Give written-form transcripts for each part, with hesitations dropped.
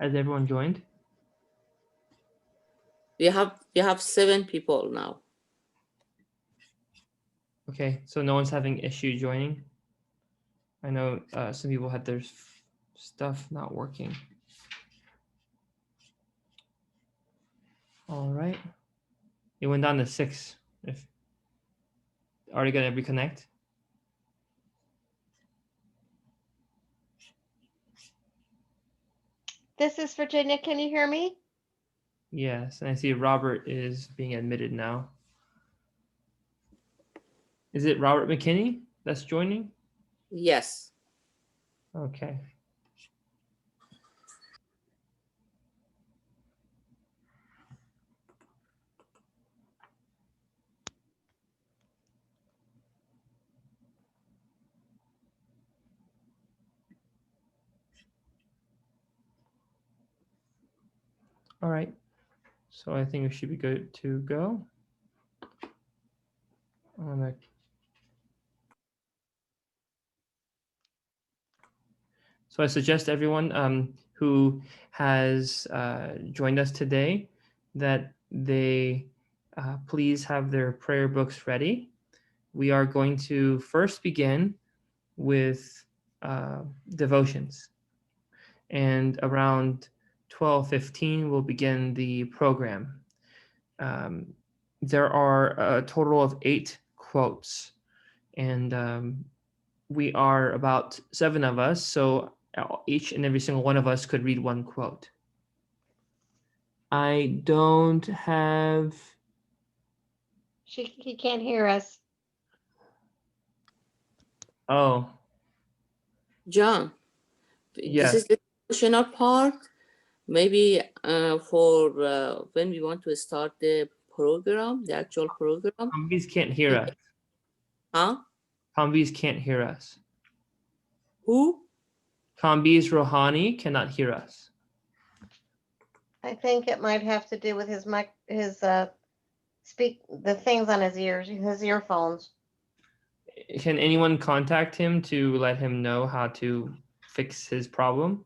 Has everyone joined? We have 7 people now. Okay, so no one's having issue joining. I know some people had their stuff not working. All right. It went down to 6. If are you gonna reconnect? This is Virginia. Can you hear me? Yes, and I see Robert is being admitted now. Is it Robert McKinney that's joining? Yes. Okay. All right. So I think we should be good to go. So I suggest everyone who has joined us today that they please have their prayer books ready. We are going to first begin with devotions. And around 12:15, we'll begin the program. There are a total of 8 quotes, and we are about 7 of us, so each and every single one of us could read 1 quote. I don't have... He can't hear us. Oh. John, Yes. This is the devotional part. Maybe for when we want to start the program, the actual program. Combies can't hear us. Huh? Combies can't hear us. Who? Combies Rohani cannot hear us. I think it might have to do with his the things on his ears, his earphones. Can anyone contact him to let him know how to fix his problem?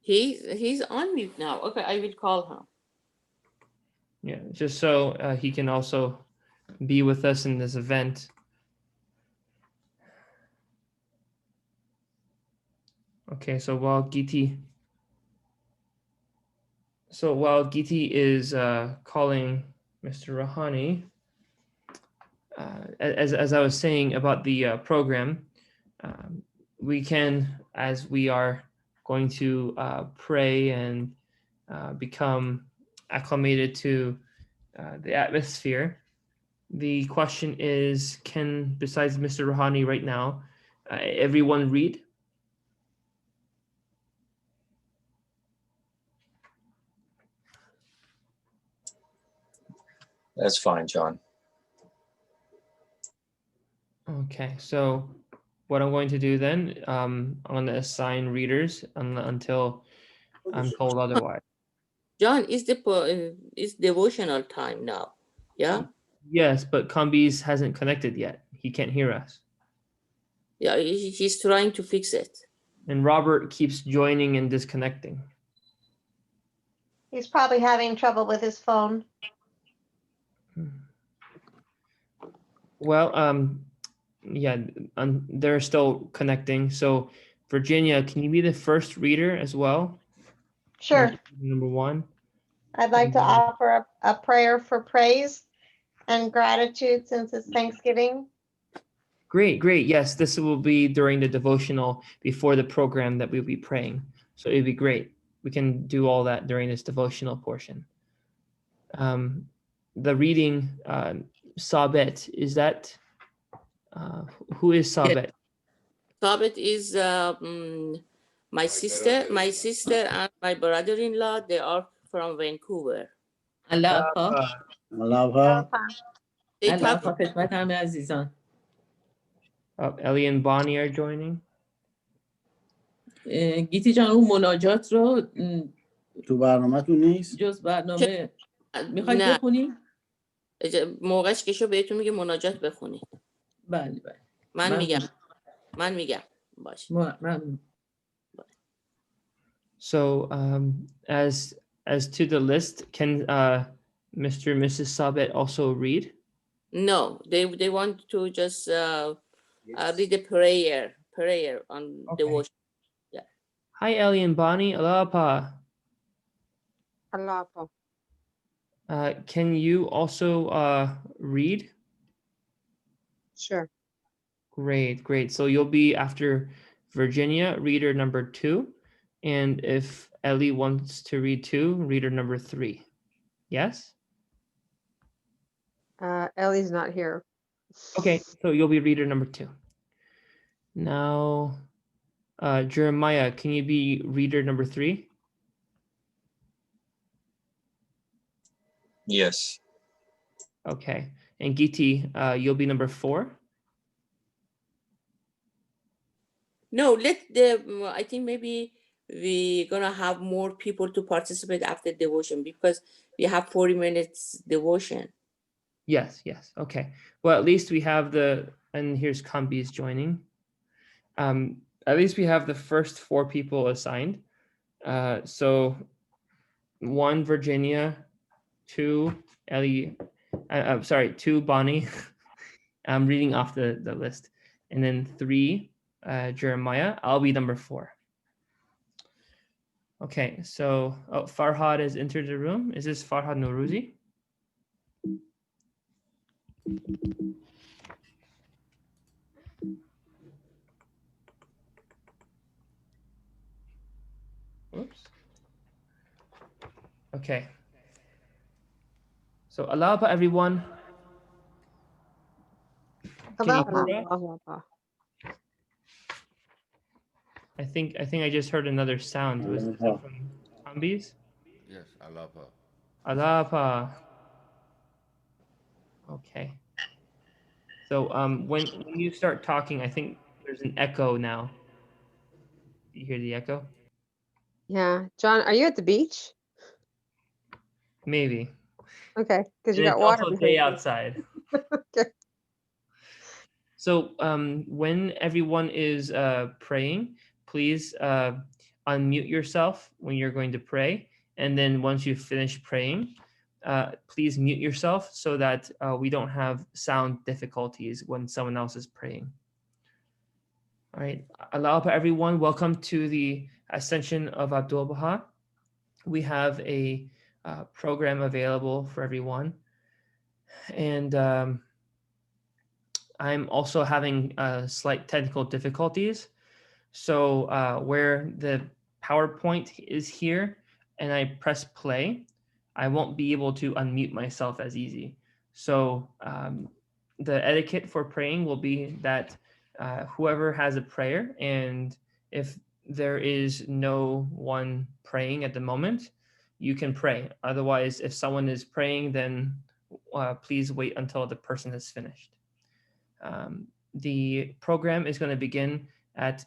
He's on mute now. Okay, I will call him. Yeah, just so he can also be with us in this event. Okay, so while Giti is calling Mr. Rahani, as I was saying about the program, we can, as we are going to pray and become acclimated to the atmosphere, the question is, can, besides Mr. Rahani right now, everyone read? That's fine, John. Okay, so what I'm going to do then, I'm going to assign readers until I'm told otherwise. John, is devotional time now? Yeah. Yes, but Kambiz hasn't connected yet. He can't hear us. Yeah, he's trying to fix it. And Robert keeps joining and disconnecting. He's probably having trouble with his phone. Well, yeah, they're still connecting. So, Virginia, can you be the first reader as well? Sure. Number 1. I'd like to offer a prayer for praise and gratitude since it's Thanksgiving. Great. Yes, this will be during the devotional before the program that we'll be praying. So it'd be great. We can do all that during this devotional portion. The reading, Sabet, is that, who is Sabet? Sabet is my sister and my brother-in-law. They are from Vancouver. Allah Ellie and Bonnie are joining. گیتی جان اون مناجات رو تو برنامه‌تون نیست؟ جز برنامه میخواید بخونی؟ موقعش که شو بهتون میگه مناجات بخونی. بله. من میگم باش. من So as to the list, can Mr. and Mrs. Sabet also read? No, they want to just read the prayer on Okay. devotion. Hi, Ellie and Bonnie. Alapa. Alapa. Can you also read? Sure. Great, great. So you'll be after Virginia, reader number 2. And if Ellie wants to read 2, reader number 3. Yes? Ellie's not here. Okay, so you'll be reader number 2. Now, Jeremiah, can you be reader number 3? Yes. Okay. And Giti, you'll be number 4? No, I think maybe we're gonna have more people to participate after devotion because we have 40 minutes devotion. Yes, yes. Okay. Well, at least we have and here's Kambi's joining. At least we have the first 4 people assigned. So 1 Virginia, 2 Ellie, 2 Bonnie. I'm reading off the list. And then 3 Jeremiah. I'll be number 4. Okay, so Farhad has entered the room. Is this Farhad Nourouzi? Oops. Okay. So Alapa, everyone. Can you hear us? Alapa. I think I just heard another sound. Was that from Kambi's? Yes, Alapa. Alapa. Okay. So when you start talking, I think there's an echo now. Do you hear the echo? Yeah. John, are you at the beach? Maybe. Okay, because you And got it's water also behind day you. outside. Okay. So when everyone is praying, please unmute yourself when you're going to pray. And then once you finish praying, please mute yourself so that we don't have sound difficulties when someone else is praying. All right. Alapa, everyone. Welcome to the Ascension of Abdu'l Baha. We have a program available for everyone. And I'm also having slight technical difficulties. So where the PowerPoint is here and I press play, I won't be able to unmute myself as easy. So the etiquette for praying will be that whoever has a prayer, and if there is no one praying at the moment, you can pray. Otherwise, if someone is praying, then please wait until the person has finished. The program is going to begin at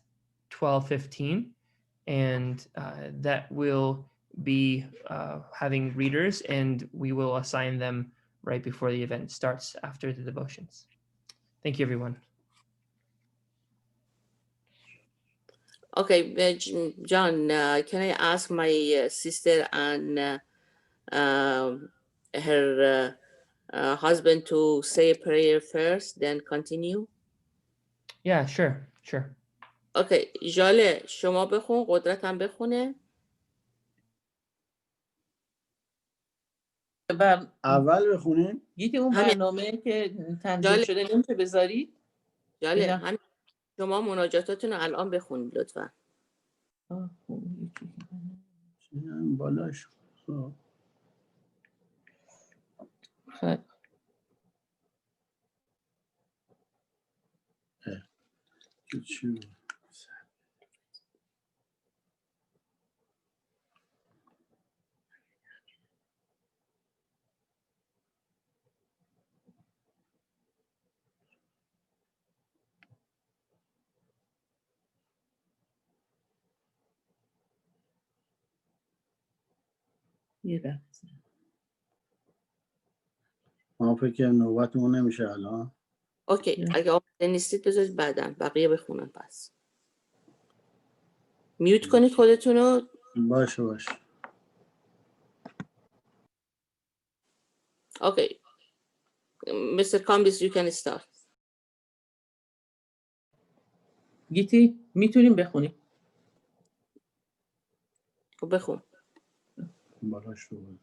12:15, and that will be having readers, and we will assign them right before the event starts after the devotions. Thank you, everyone. Okay, John, can I ask my sister and her husband to say a prayer first, then continue? Yeah, sure. Okay, جاله شما بخون، قدرتم بخونه. اول بخونیم. گیتی اون همین. برنامه که تنظیم جالب. شده نمیشه بذارید؟ جاله نه. همین شما مناجاتاتون رو الان بخونید لطفا. بالاش. چی؟ ما فکر کنم نوبتمون نمیشه الان. اوکی، اگه آماده نیستید بذارید بعداً بقیه بخونن. پس میوت کنید خودتون رو باشه باشه. Okay. Mr. Kambis, you can start. گیتی میتونیم بخونیم. بخون. بالاش رو بود.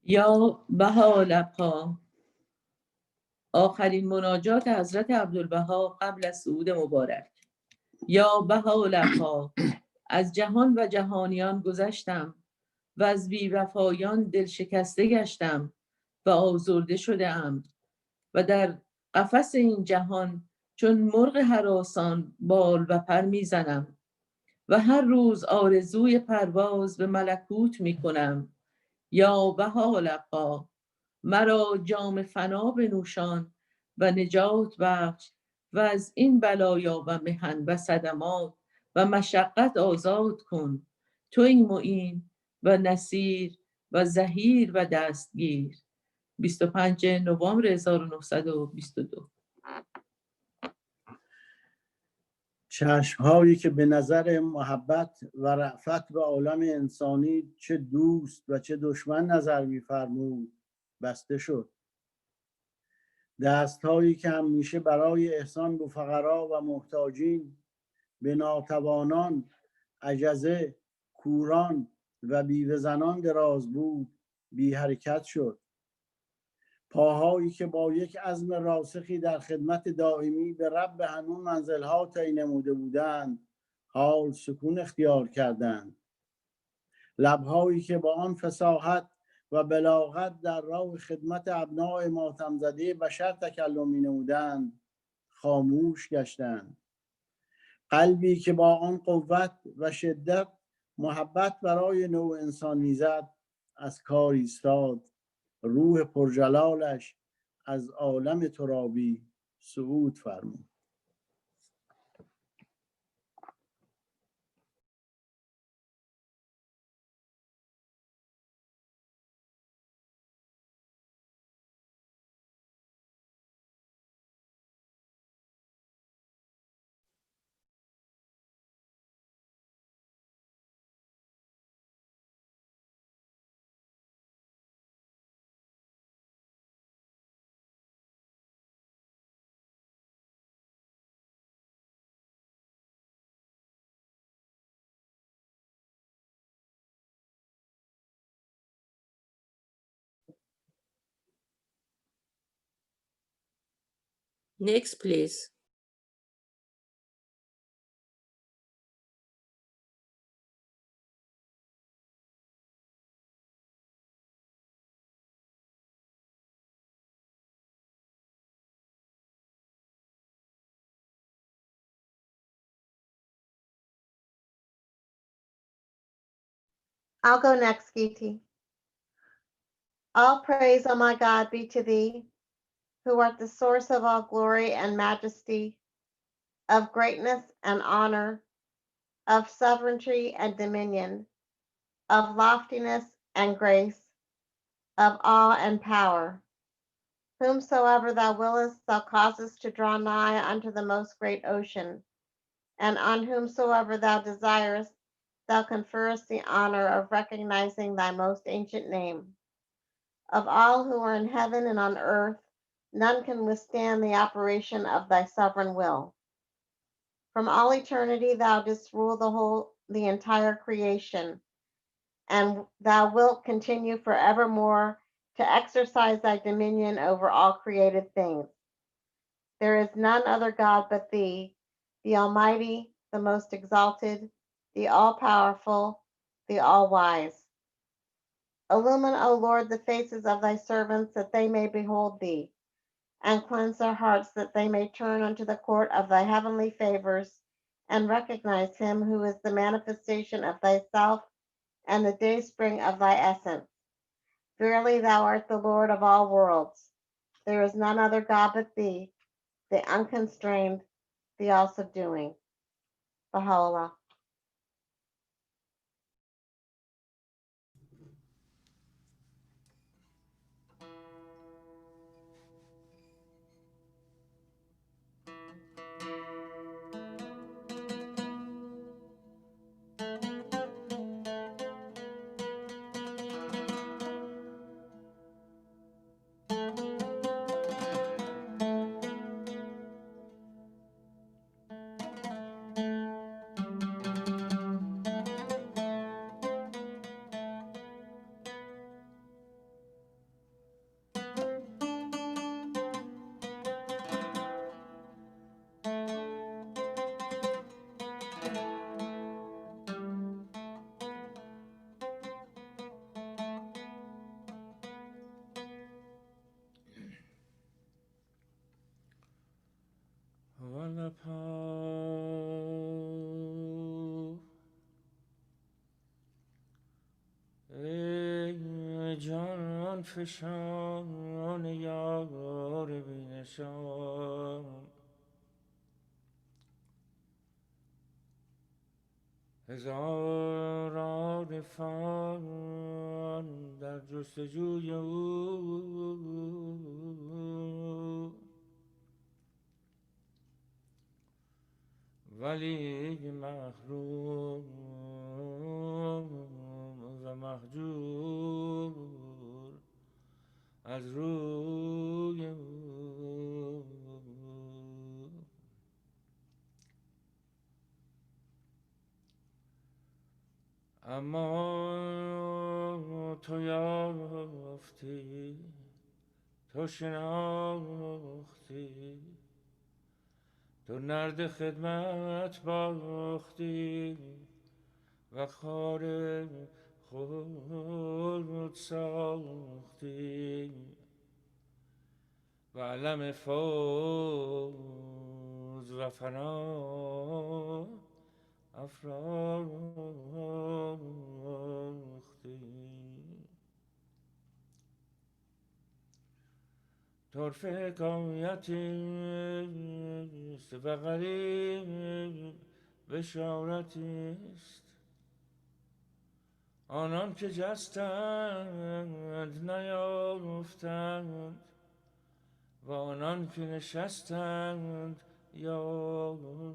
یا بهاءالله، آخرین مناجات حضرت عبدالبها قبل از صعود مبارک. یا بهاءالله، از جهان و جهانیان گذشتم و از بی‌وفایان دل شکسته گشتم و آزرده شده‌ام و در قفس این جهان چون مرغ هراسان بال و پر میزنم و هر روز آرزوی پرواز به ملکوت میکنم. یا بهاءالله، مرا جام فنا بنوشان و نجات بخش و از این بلایا و محن و صدمات و مشقت آزاد کن. توی معین و نصیر و ظهیر و دستگیر. 25 نوامبر 1922. چشمهایی که به نظر محبت و رأفت به عالم انسانی چه دوست و چه دشمن نظر می‌فرمود بسته شد. دستهایی که همیشه برای احسان به فقرا و محتاجین، به ناتوانان، عجزه، کوران و بیوه زنان دراز بود بی حرکت شد. پاهایی که با یک عزم راسخی در خدمت دائمی به رب هنوز منزلها طی نموده بودند حال سکون اختیار کردند. لبهایی که با آن فصاحت و بلاغت در راه خدمت ابناء ماتم زده بشر تکلم می نمودند خاموش گشتند. قلبی که با آن قوت و شدت محبت برای نوع انسان میزد از کار ایستاد. روح پرجلالش از عالم ترابی صعود فرمود. Next, please. I'll go next, Giti. All praise, O my God, be to thee, who art the source of all glory and majesty, of greatness and honor, of sovereignty and dominion, of loftiness and grace, of awe and power. Whomsoever thou willest, thou causest to draw nigh unto the most great ocean, and on whomsoever thou desirest, thou conferrest the honor of recognizing thy most ancient name. Of all who are in heaven and on earth, none can withstand the operation of thy sovereign will. From all eternity thou didst rule the entire creation, and thou wilt continue forevermore to exercise thy dominion over all created things. There is none other God but thee, the Almighty, the most exalted, the all-powerful, the all-wise. Illumine, O Lord, the faces of thy servants, that they may behold thee, and cleanse their hearts, that they may turn unto the court of thy heavenly favors, and recognize him who is the manifestation of thyself and the dayspring of thy essence. Verily thou art the Lord of all worlds. There is none other God but thee, the unconstrained, the all-subduing. Bahá'u'lláh. ای جان فشان یار بینشان، هزاران فان در جستجوی او، ولی محروم و مهجور از روی او. اما تو یافتی، تو شناختی، تو نرد خدمت باختی و خار خود ساختی و علم فوز و فنا افراختی. طرف حکایتی است و غریب بشارتی است، آنان که جستند نیافتند و آنان که نشستند یافتند.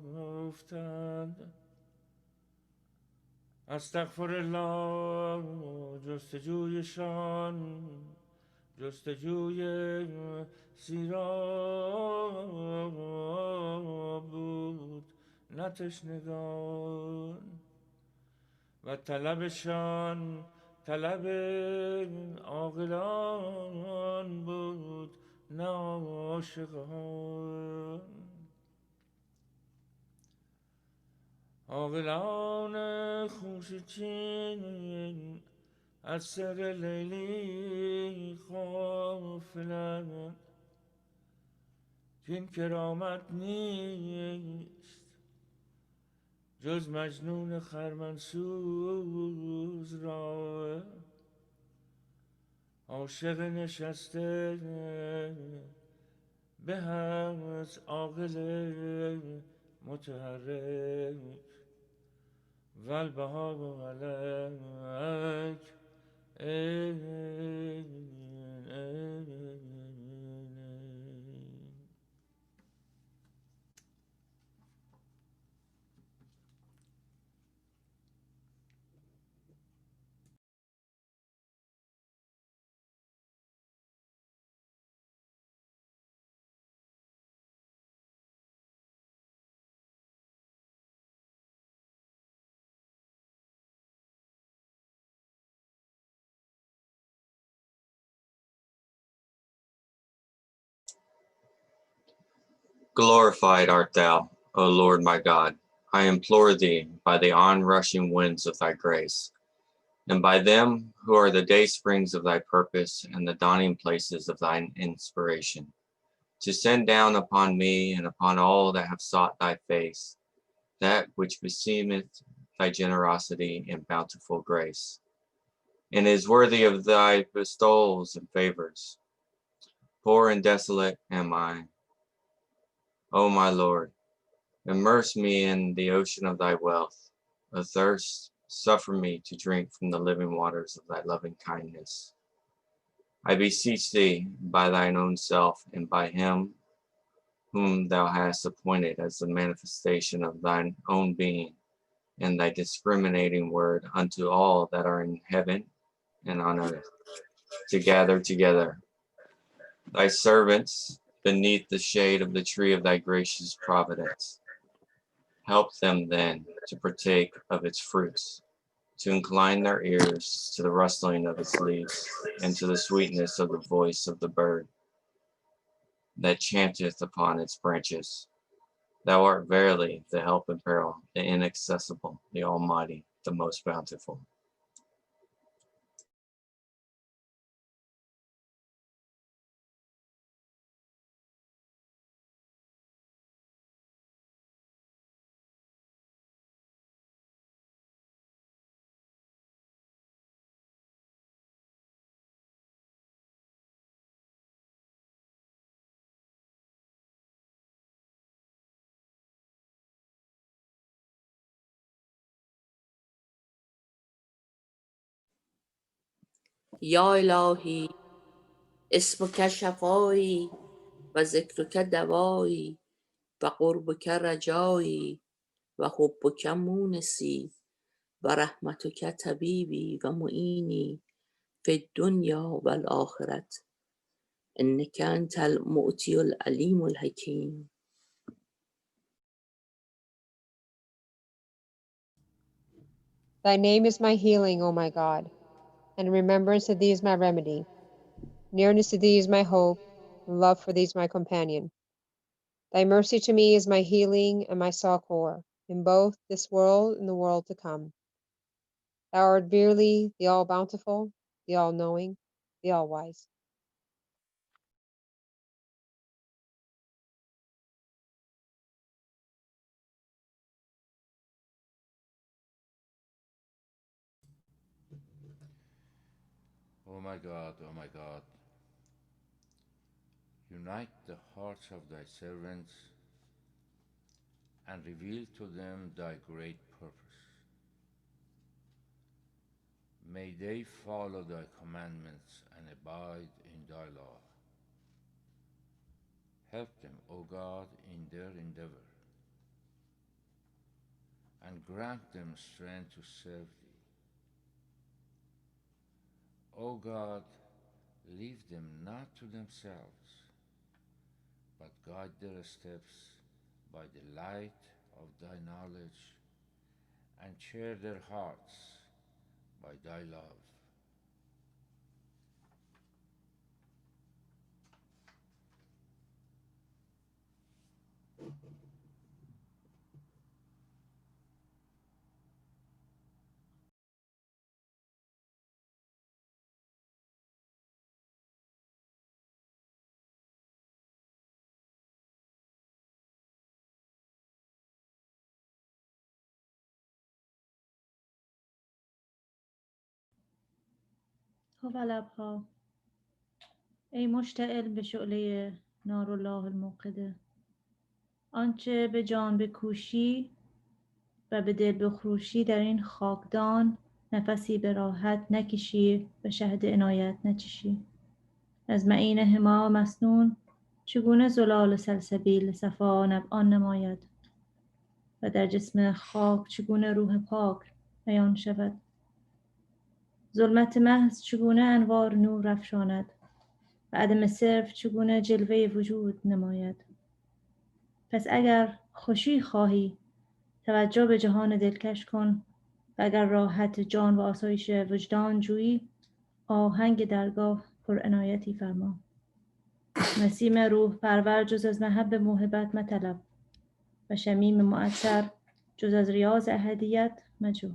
استغفرالله، جستجویشان جستجوی سیراب بود نه تشنگان، و طلبشان طلب عاقلان بود نه عاشقان. عاقلان خوشچین از سر لیلی غافلند، کین کرامت نیست جز مجنون خرمنسوز را. عاشق نشسته به از عاقل متحرک، والبهاء Glorified art thou, O Lord my God. I implore thee by the onrushing winds of thy grace, and by them who are the day springs of thy purpose and the dawning places of thine inspiration, to send down upon me and upon all that have sought thy face that which beseemeth thy generosity and bountiful grace, and is worthy of thy bestowals and favors. Poor and desolate am I, O my Lord. Immerse me in the ocean of thy wealth. Athirst, suffer me to drink from the living waters of thy loving kindness. I beseech thee by thine own self and by him whom thou hast appointed as the manifestation of thine own being and thy discriminating word unto all that are in heaven and on earth, to gather together thy servants beneath the shade of the tree of thy gracious providence. Help them then to partake of its fruits, to incline their ears to the rustling of its leaves and to the sweetness of the voice of the bird that chanteth upon its branches. Thou art verily the help in peril, the inaccessible, the almighty, the most bountiful. یا الهی اسمک شفایی و ذکرک دوایی و قربک رجایی و حبک مونسی و رحمتک طبیبی و معینی فی الدنیا و الآخرت انک انت المعطی العلیم الحکیم. Thy name is my healing, O my God, and remembrance of thee is my remedy. Nearness to thee is my hope, and love for thee is my companion. Thy mercy to me is my healing and my succor in both this world and the world to come. Thou art verily the all-bountiful, the all-knowing, the all-wise. O my God, unite the hearts of thy servants and reveal to them thy great purpose. May they follow thy commandments and abide in thy law. Help them, O God, in their endeavor, and grant them strength to serve thee. O God, leave them not to themselves, but guide their steps by the light of thy knowledge, and cheer their hearts by thy love. هوالابها، ای مشتعل به شعله نارالله الموقده، آنچه به جان بکوشی و به دل بخروشی در این خاکدان، نفسی به راحت نکشی و شهد عنایت نچشی. از معین حما مسنون چگونه زلال سلسبیل صفا نبعان نماید و در جسم خاک چگونه روح پاک عیان شود. ظلمت محض چگونه انوار نور افشاند و عدم صرف چگونه جلوه وجود نماید. پس اگر خوشی خواهی توجه به جهان دلکش کن و اگر راحت جان و آسایش وجدان جویی آهنگ درگاه پر عنایتی فرما. نسیم روح پرور جز از محب موهبت مطلب و شمیم معطر جز از ریاض احدیت مجو.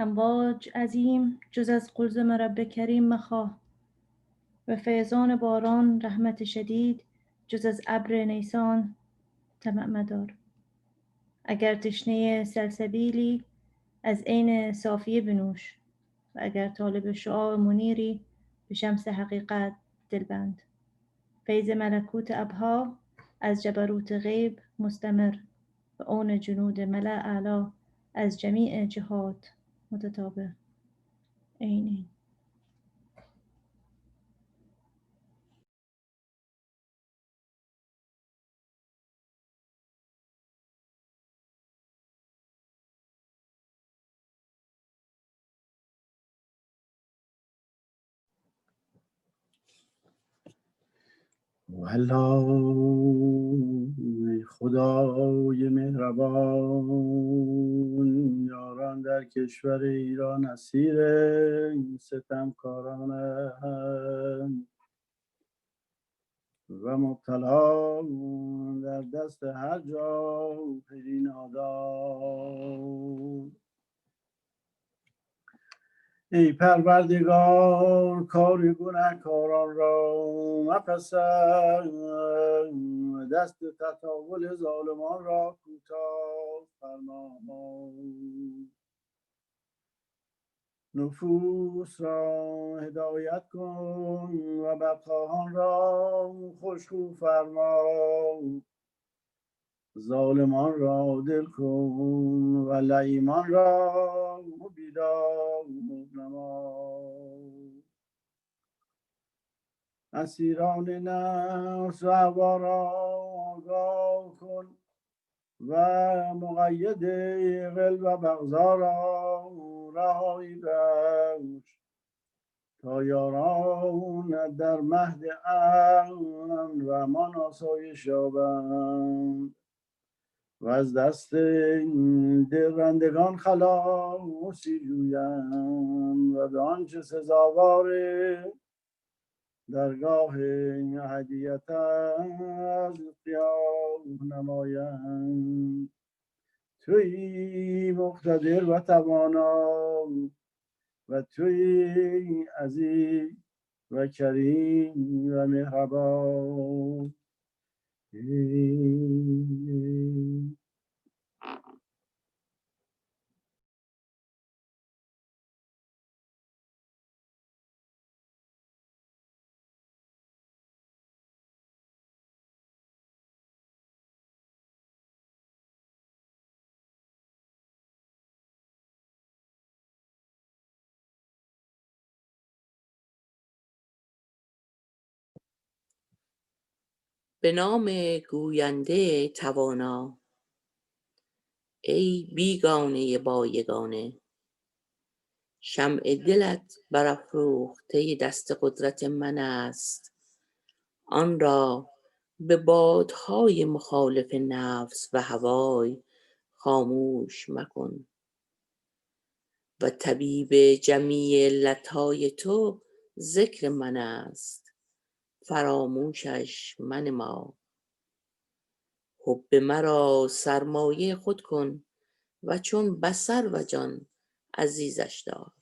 امواج عظیم جز از قلزم رب کریم مخواه و فیضان باران رحمت شدید جز از ابر نیسان طمع مدار. اگر تشنه سلسبیلی از عین صافیه بنوش و اگر طالب شعاع منیری به شمس حقیقت دلبند. فیض ملکوت ابها از جبروت غیب مستمر و اون جنود ملأ اعلی از جمیع جهات متتابع. این والله ای خدای مهربان، یاران در کشور ایران اسیر این ستمکارانند و مبتلا در دست هر جا پری نادان. ای پروردگار کار گنهکاران را مپسند، دست تطاول ظالمان را کوتاه فرما. نفوس را هدایت کن و بدخواهان را خوشخو فرما. ظالمان را دل کن و لئیمان را بیدار نما. اسیران نفس و هوا را آگاه کن و مقید قلب و بغضا را رهایی بخش تا یاران در مهد امن و امان آسایش یابند و از دست درندگان خلاصی جویند و به آنچه سزاوار درگاه هدیت از قیام نمایند. توی مقتدر و توانا و توی عزیز و کریم و مهربان. به نام گوینده توانا، ای بیگانه با یگانه، شمع دلت برافروخته دست قدرت من است. آن را به بادهای مخالف نفس و هوای خاموش مکن و طبیب جمیع علتهای تو ذکر من است. فراموشش منما. حب مرا سرمایه خود کن و چون بصر و جان عزیزش دار.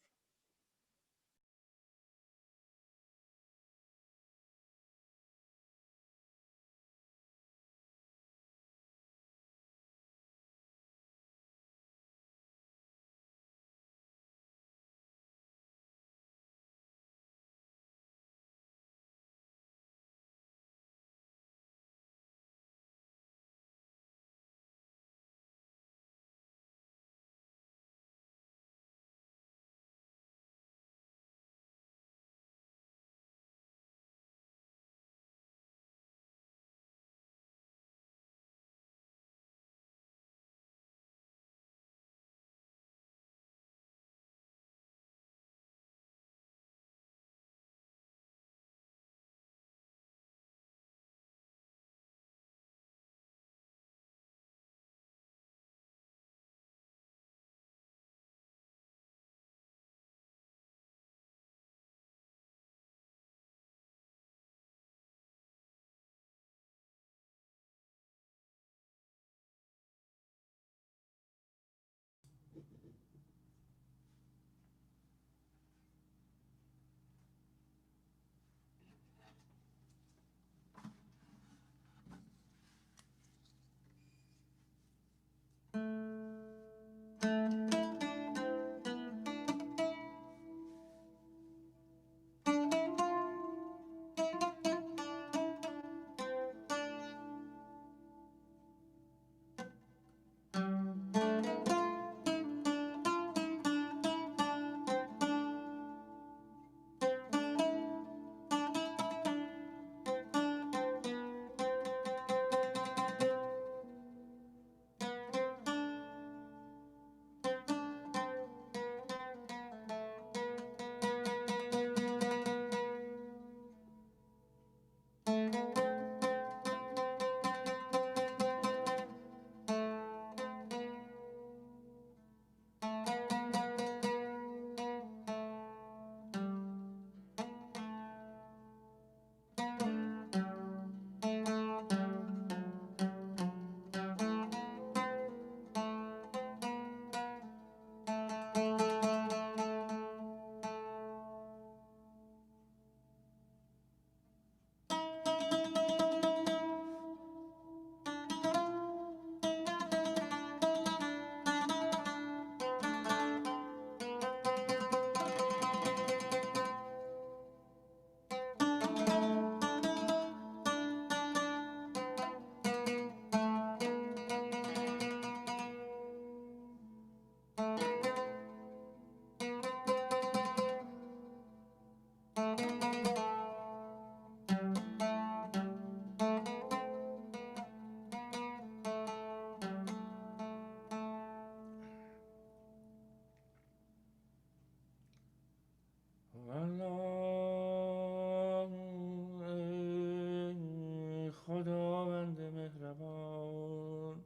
خداوند مهربان،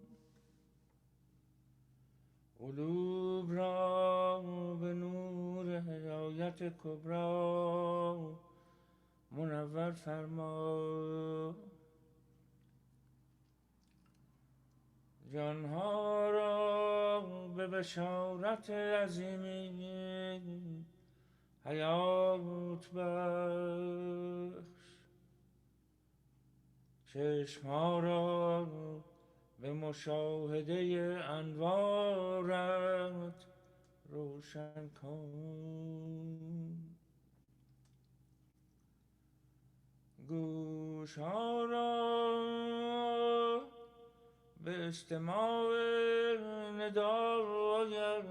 قلوب را به نور هدایت کبری منور فرما، جانها را به بشارت عظیمی حیات بخش، چشمها را به مشاهده انوارت روشن کن، گوشها را به استماع ندایت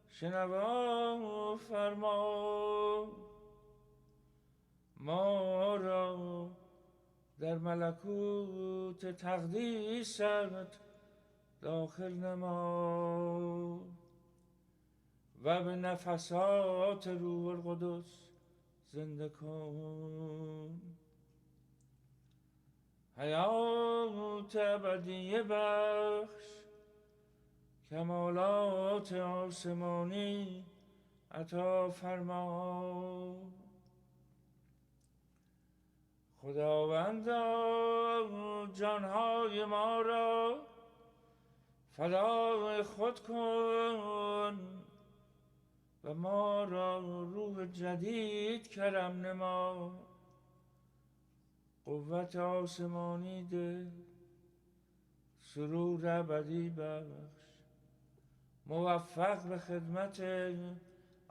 شنوا فرما، ما را در ملکوت تقدیست داخل نما و به نفسات روح القدس زنده کن، حیات ابدیه بخش، کمالات آسمانی عطا فرما، خداوندا جانهای ما را فدای خود کن و ما را روح جدید کرم نما، قوت آسمانی ده، سرور ابدی بخش، موفق به خدمت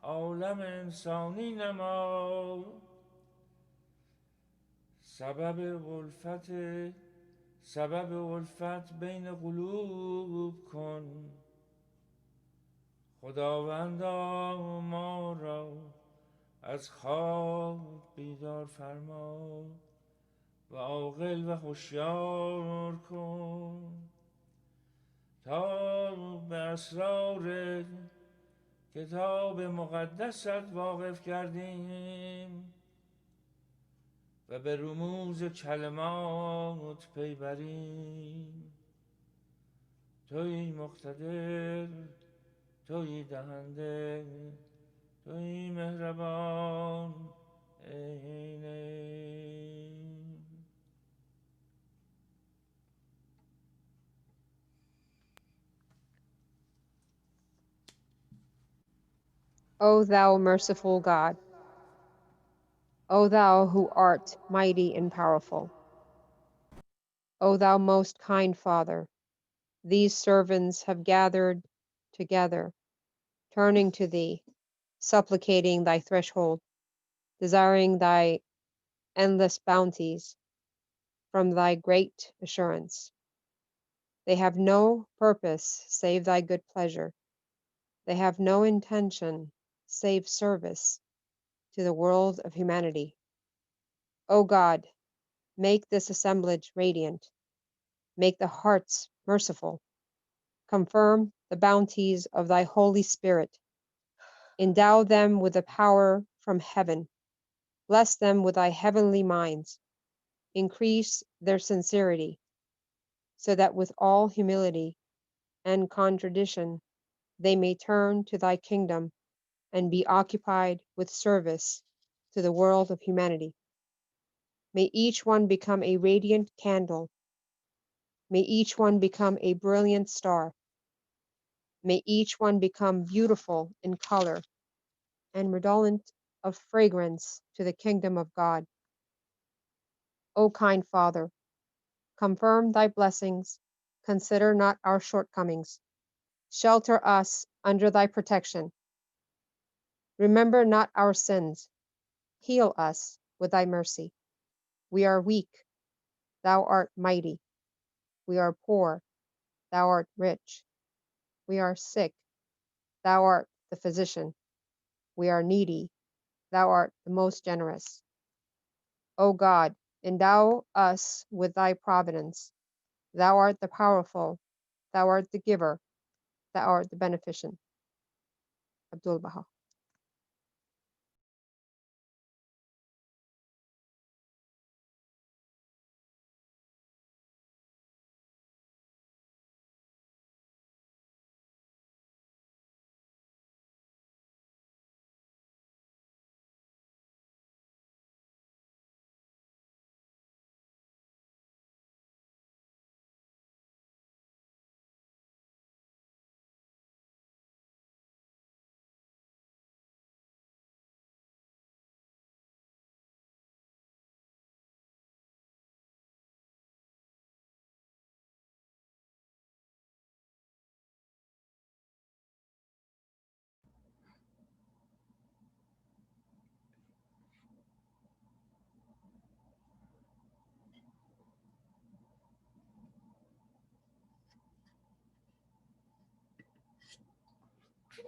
عالم انسانی نما، سبب الفت بین قلوب کن، خداوندا ما را از خواب بیدار فرما و عاقل و هوشیار کن تا به اسرار کتاب مقدست واقف گردیم و به رموز کلمات پی بریم. تویی مقتدر، تویی دهنده، تویی مهربان، O thou merciful God, O thou who art mighty and powerful, O thou most kind Father, these servants have gathered together, turning to thee, supplicating thy threshold, desiring thy endless bounties from thy great assurance. They have no purpose save thy good pleasure. They have no intention save service to the world of humanity. O God, make this assemblage radiant. Make the hearts merciful. Confirm the bounties of thy Holy Spirit. Endow them with the power from heaven. Bless them with thy heavenly minds. Increase their sincerity, so that with all humility and contrition they may turn to thy kingdom and be occupied with service to the world of humanity. May each one become a radiant candle. May each one become a brilliant star. May each one become beautiful in color and redolent of fragrance to the kingdom of God. O kind Father, confirm thy blessings, consider not our shortcomings. Shelter us under thy protection. Remember not our sins. Heal us with thy mercy. We are weak, thou art mighty. We are poor, thou art rich. We are sick, thou art the physician. We are needy, thou art the most generous. O God, endow us with thy providence. Thou art the powerful, thou art the giver, thou art the beneficent. Abdu'l Baha.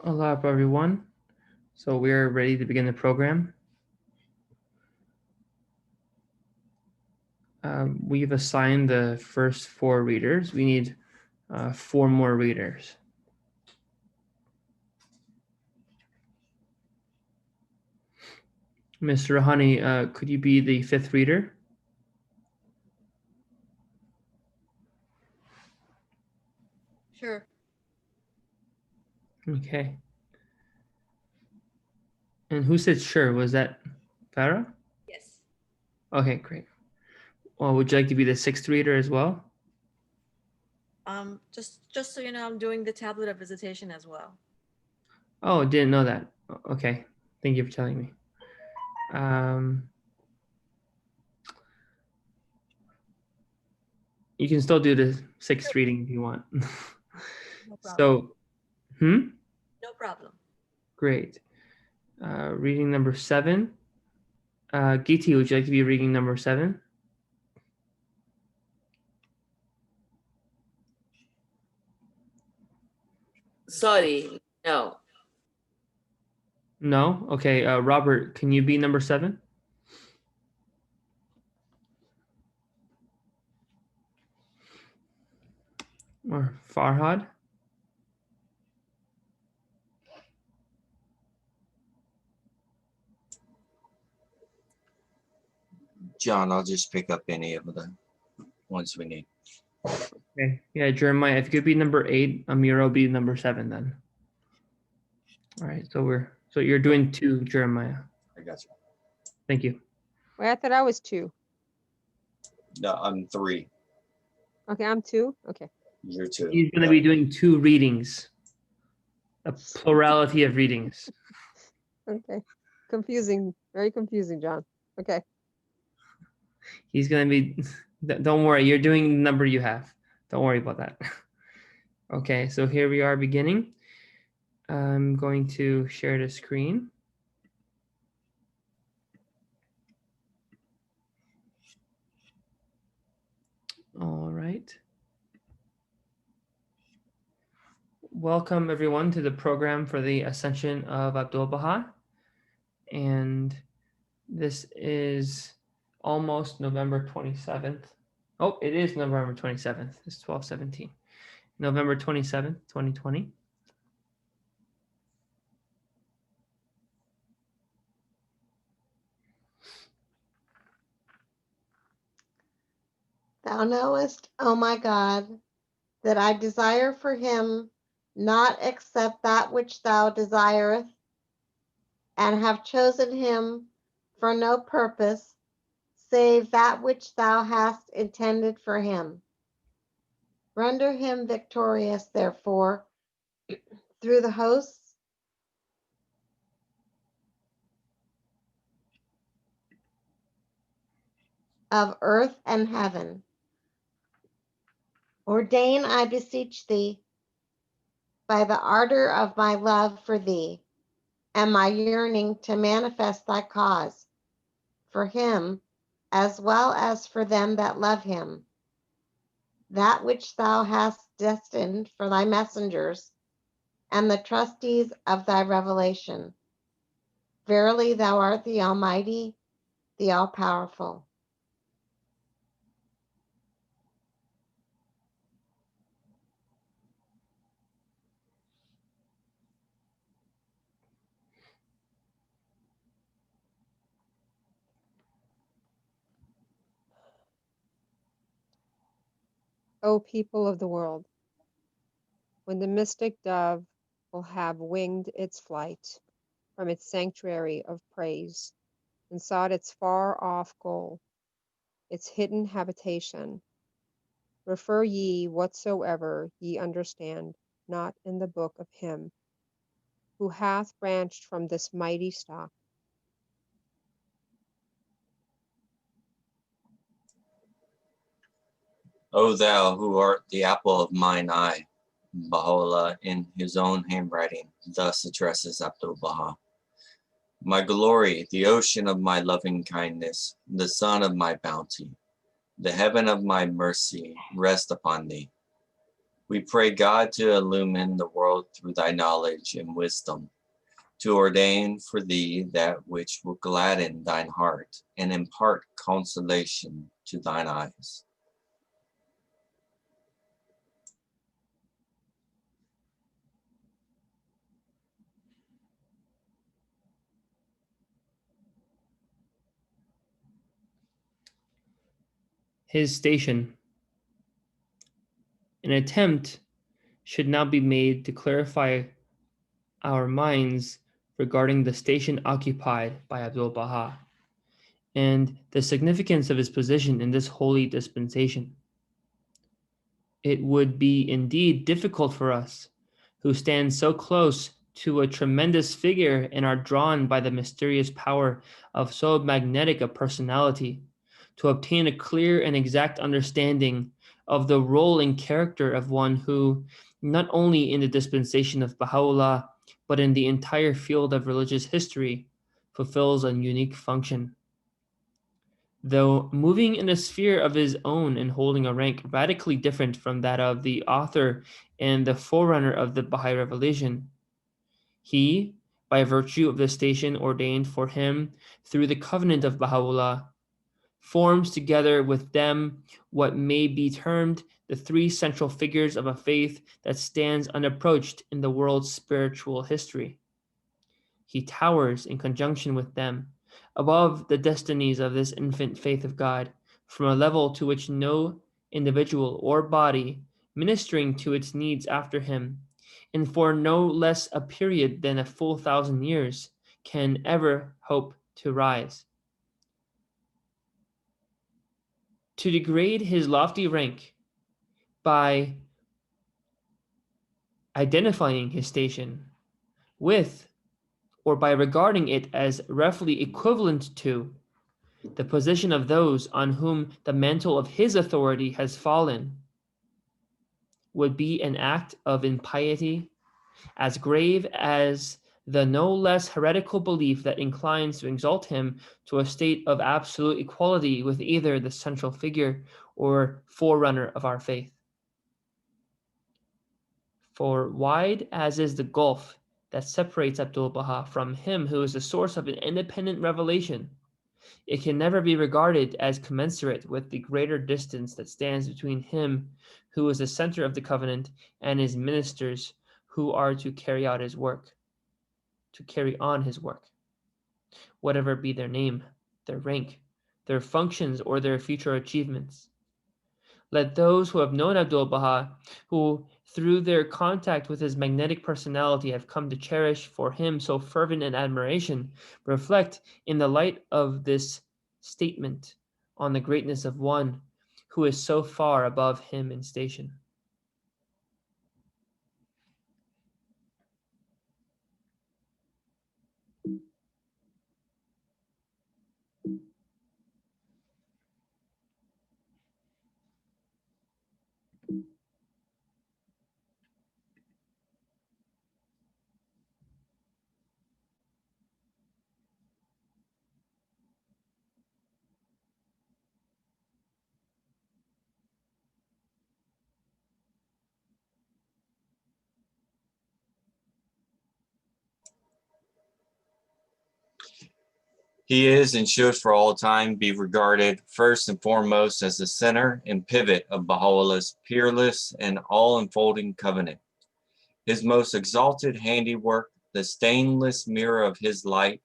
Allah Akbar, everyone. So we're ready to begin the program. We've assigned the first 4 readers. We need 4 more readers. Mr. Rahani, could you be the 5th reader? Sure. Okay. And who said sure? Was that Farah? Yes. Okay, great. Well, would you like to be the 6th reader as well? Just so you know, I'm doing the tablet of visitation as well. Oh, didn't know that. Okay, thank you for telling me. You can still do the 6th reading if you want. No problem. So, No problem. great. Reading number 7. Giti, would you like to be reading number 7? Sorry, no. No? Okay, Robert, can you be number 7? Or Farhad? John, I'll just pick up any of the ones we need. Okay, yeah, Jeremiah, if you could be number 8, Amira will be number 7 then. All right, so you're doing 2, Jeremiah. I got you. Thank you. Wait, I thought I was 2. No, I'm 3. Okay, I'm 2. Okay. You're 2. He's going to be doing 2 readings, a plurality of readings. Okay. Confusing. Very confusing, John. Okay. He's going to be, don't worry, you're doing the number you have. Don't worry about that. Okay, so here we are beginning. I'm going to share the screen. All right. Welcome everyone to the program for the Ascension of Abdu'l Baha. And this is almost November 27th. Oh, it is November 27th. It's 12/17. November 27th, 2020. Thou knowest, O my God, that I desire for him not except that which thou desireth, and have chosen him for no purpose save that which thou hast intended for him. Render him victorious, therefore, through the hosts of earth and heaven. Ordain, I beseech thee, by the ardor of my love for thee, and my yearning to manifest thy cause, for him, as well as for them that love him, that which thou hast destined for thy messengers and the trustees of thy revelation. Verily, thou art the Almighty, the All-Powerful. O people of the world, when the mystic dove will have winged its flight from its sanctuary of praise and sought its far-off goal, its hidden habitation, refer ye whatsoever ye understand not in the book of him who hath branched from this mighty stock. O thou who art the apple of mine eye, Bahá'u'lláh in his own handwriting thus addresses Abdu'l Baha. My glory, the ocean of my loving kindness, the sun of my bounty, the heaven of my mercy, rest upon thee. We pray God to illumine the world through thy knowledge and wisdom, to ordain for thee that which will gladden thine heart and impart consolation to thine eyes. His station. An attempt should now be made to clarify our minds regarding the station occupied by Abdu'l Baha and the significance of his position in this holy dispensation. It would be indeed difficult for us, who stand so close to a tremendous figure and are drawn by the mysterious power of so magnetic a personality, to obtain a clear and exact understanding of the role and character of one who, not only in the dispensation of Bahá'u'lláh, but in the entire field of religious history, fulfills a unique function. Though moving in a sphere of his own and holding a rank radically different from that of the author and the forerunner of the Baha'i revelation, he, by virtue of the station ordained for him through the covenant of Bahá'u'lláh, forms together with them what may be termed the three central figures of a faith that stands unapproached in the world's spiritual history. He towers in conjunction with them above the destinies of this infant faith of God, from a level to which no individual or body ministering to its needs after him, and for no less a period than a full 1,000 years, can ever hope to rise. To degrade his lofty rank by identifying his station with, or by regarding it as roughly equivalent to, the position of those on whom the mantle of his authority has fallen, would be an act of impiety as grave as the no less heretical belief that inclines to exalt him to a state of absolute equality with either the central figure or forerunner of our faith. For wide as is the gulf that separates Abdu'l Baha from him who is the source of an independent revelation, it can never be regarded as commensurate with the greater distance that stands between him who is the center of the covenant and his ministers who are to carry out his work, to carry on his work, whatever be their name, their rank, their functions, or their future achievements. Let those who have known Abdu'l Baha, who through their contact with his magnetic personality have come to cherish for him so fervent an admiration, reflect in the light of this statement on the greatness of one who is so far above him in station. He is and should for all time be regarded first and foremost as the center and pivot of Baha'u'llah's peerless and all-enfolding covenant. His most exalted handiwork, the stainless mirror of his light,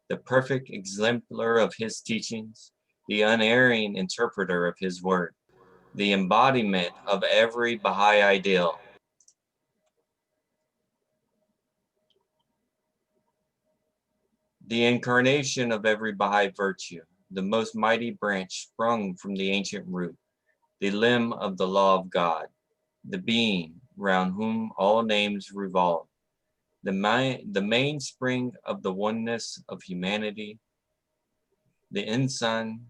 the perfect exemplar of his teachings, the unerring interpreter of his word, the embodiment of every Baha'i ideal. The incarnation of every Baha'i virtue, the most mighty branch sprung from the ancient root, the limb of the law of God, the being round whom all names revolve, the mainspring of the oneness of humanity, the ensign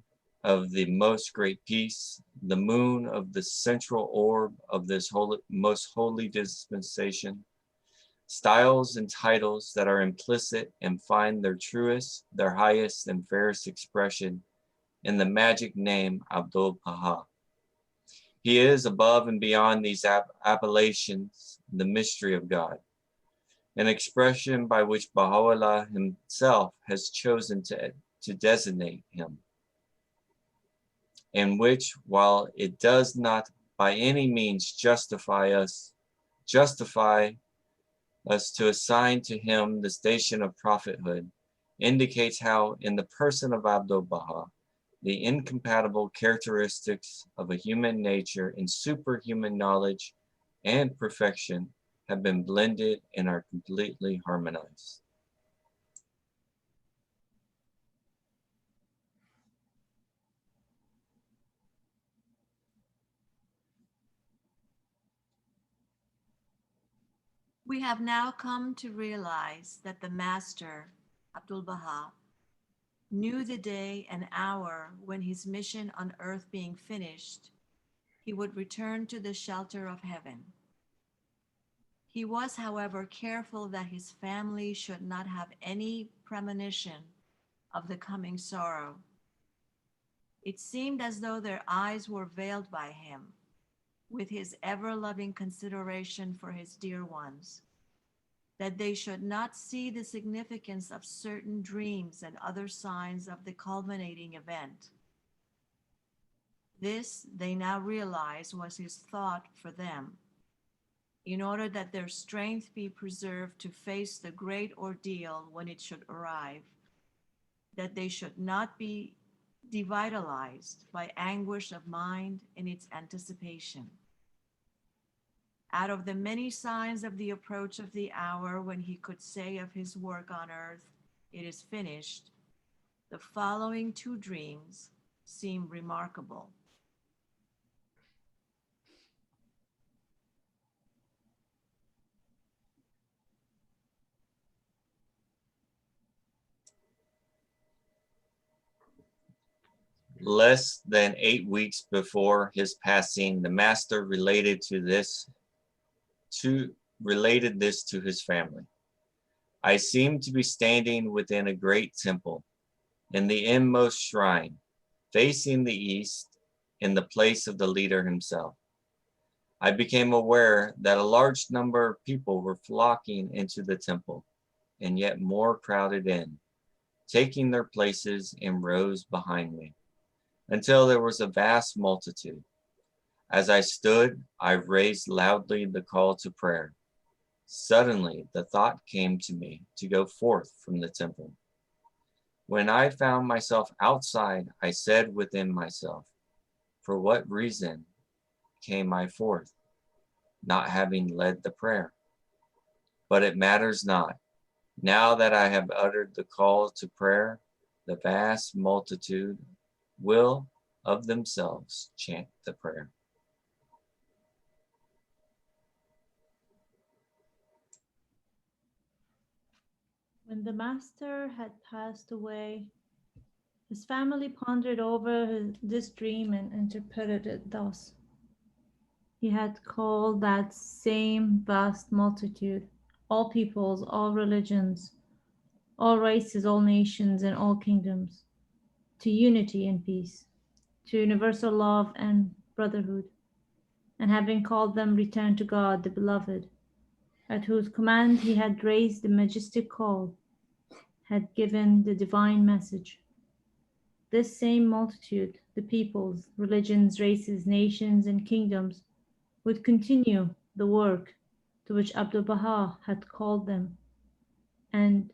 of the most great peace, the moon of the central orb of this most holy dispensation, styles and titles that are implicit and find their truest, their highest and fairest expression in the magic name Abdu'l Baha. He is above and beyond these appellations, the mystery of God, an expression by which Bahá'u'lláh himself has chosen to designate him, and which, while it does not by any means justify us to assign to him the station of prophethood, indicates how, in the person of Abdu'l-Baha, the incompatible characteristics of a human nature in superhuman knowledge and perfection have been blended and are completely harmonized. We have now come to realize that the Master, Abdu'l Baha, knew the day and hour when his mission on earth being finished, he would return to the shelter of heaven. He was, however, careful that his family should not have any premonition of the coming sorrow. It seemed as though their eyes were veiled by him, with his ever-loving consideration for his dear ones, that they should not see the significance of certain dreams and other signs of the culminating event. This, they now realize, was his thought for them, in order that their strength be preserved to face the great ordeal when it should arrive, that they should not be devitalized by anguish of mind in its anticipation. Out of the many signs of the approach of the hour when he could say of his work on earth, "It is finished," the following two dreams seem remarkable. Less than 8 weeks before his passing, the Master related this to his family. I seemed to be standing within a great temple, in the inmost shrine, facing the east, in the place of the leader himself. I became aware that a large number of people were flocking into the temple, and yet more crowded in, taking their places in rows behind me, until there was a vast multitude. As I stood, I raised loudly the call to prayer. Suddenly, the thought came to me to go forth from the temple. When I found myself outside, I said within myself, "For what reason came I forth, not having led the prayer? But it matters not. Now that I have uttered the call to prayer, the vast multitude will of themselves chant the prayer." When the Master had passed away, his family pondered over this dream and interpreted it thus. He had called that same vast multitude, all peoples, all religions, all races, all nations, and all kingdoms, to unity and peace, to universal love and brotherhood, and having called them, returned to God, the Beloved, at whose command he had raised the majestic call, had given the divine message. This same multitude, the peoples, religions, races, nations, and kingdoms, would continue the work to which Abdu'l Baha had called them, and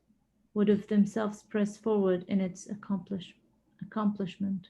would of themselves press forward in its accomplishment.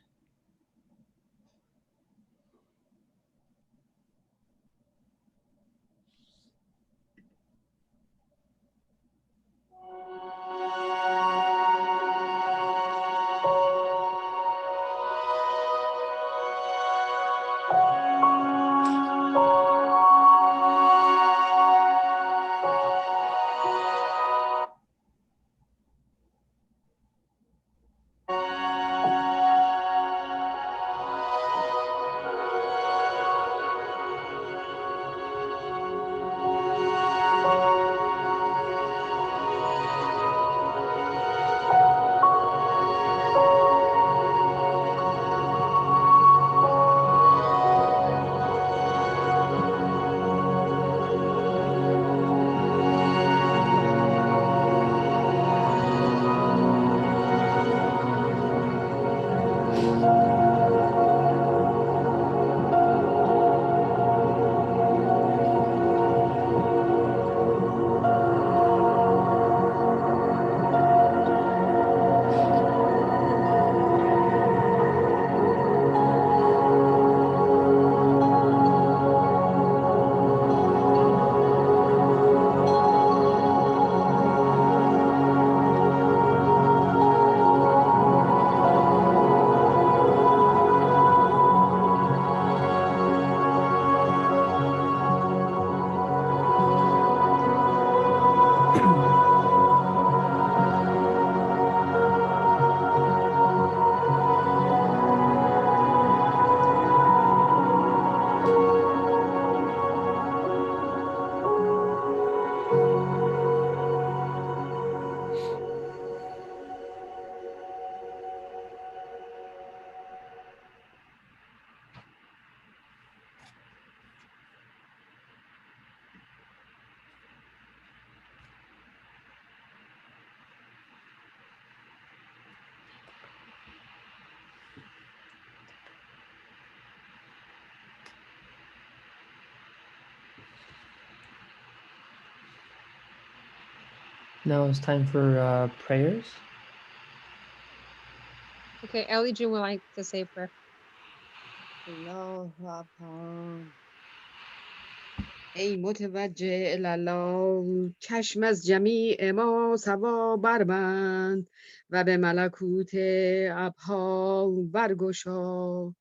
Now it's time for prayers. Okay, Ellie June would like to say a prayer. الله اکبر. ای متوجه الاله، چشم از جمیع ما سوا بربند و به ملکوت ابها برگشا.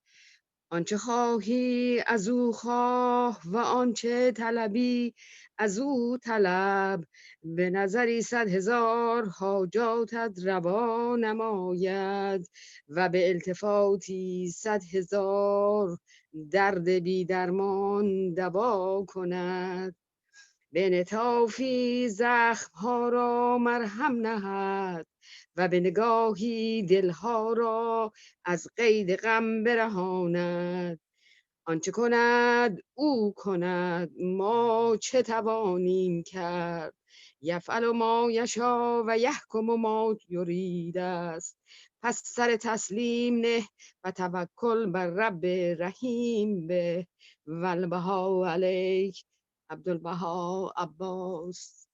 آنچه خواهی از او خواه و آنچه طلبی از او طلب. به نظری 100,000 حاجاتت روا نماید و به التفاتی 100,000 درد بی درمان دوا کند. به انعطافی زخم‌ها را مرهم نهد و به نگاهی دلها را از قید غم برهاند. آنچه کند او کند، ما چه توانیم کرد. یفعل ما یشا و یحکم ما یرید است. پس سر تسلیم نه و توکل بر رب رحیم به. و البها علیک عبدالبها عباس.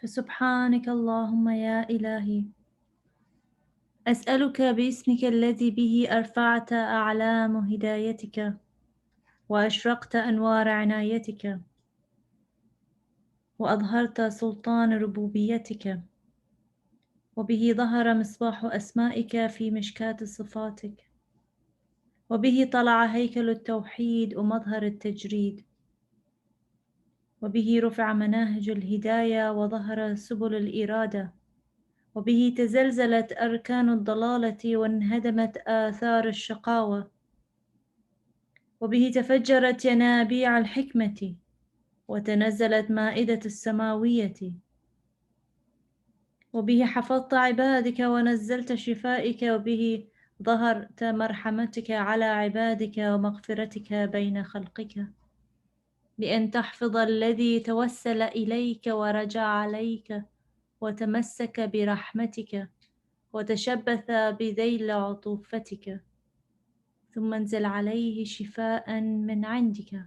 فسبحانك اللهم يا إلهي، أسألك باسمك الذي به أرفعت أعلام هدايتك وأشرقت أنوار عنايتك وأظهرت سلطان ربوبيتك وبه ظهر مصباح أسمائك في مشكاة صفاتك وبه طلع هيكل التوحيد ومظهر التجريد وبه رفع مناهج الهداية وظهر سبل الإرادة وبه تزلزلت أركان الضلالة وانهدمت آثار الشقاوة وبه تفجرت ينابيع الحكمة وتنزلت مائدة السماوية وبه حفظت عبادك ونزلت شفائك وبه ظهرت مرحمتك على عبادك ومغفرتك بين خلقك بأن تحفظ الذي توسل إليك ورجع عليك وتمسك برحمتك وتشبث بذيل عطوفتك ثم انزل عليه شفاء من عندك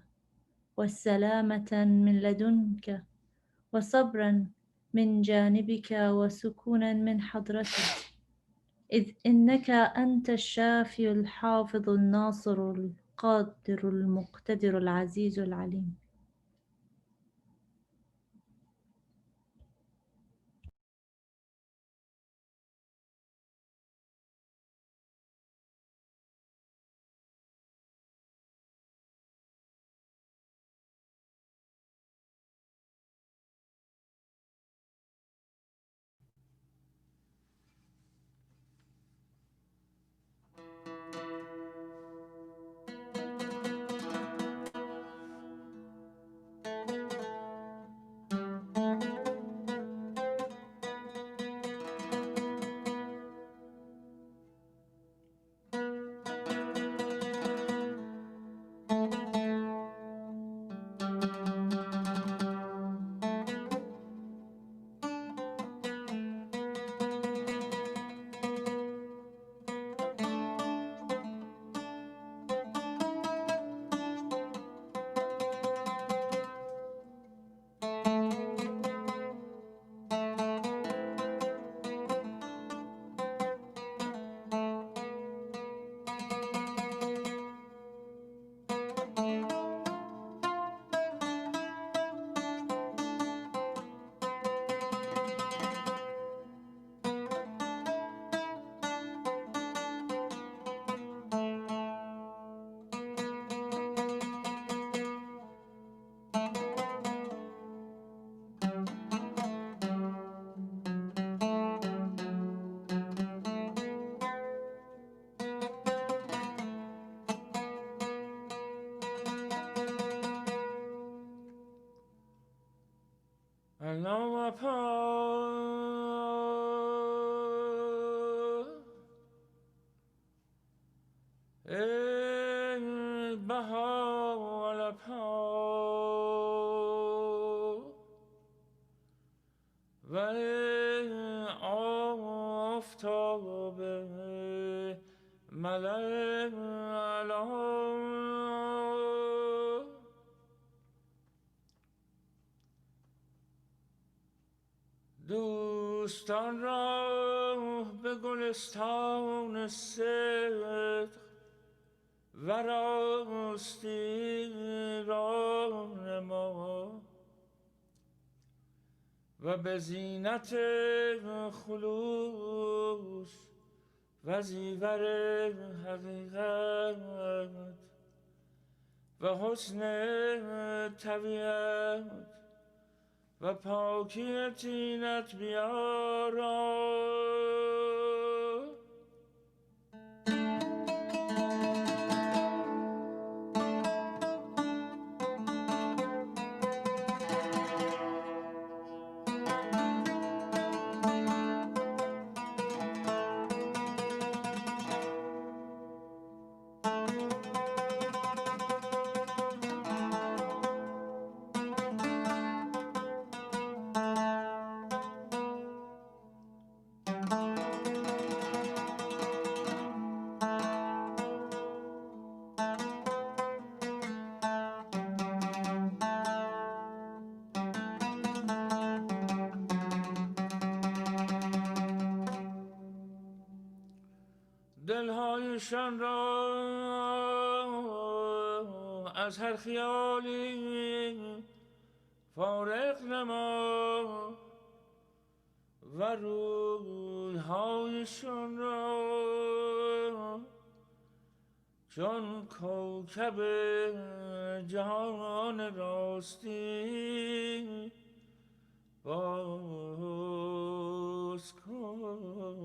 والسلامة من لدنك وصبرا من جانبك وسكونا من حضرتك، إذ إنك أنت الشافي الحافظ الناصر القادر المقتدر العزيز العليم. ملأ دوستان را به گلستان صدق و راستی رانما و به زینت خلوص و زیور حقیقت و حسن طبیعت و پاکی طینت بیارا. دلهایشان را از هر خیالی فارغ نما و رویهایشان را چون کوکب جهان راستی باز کن.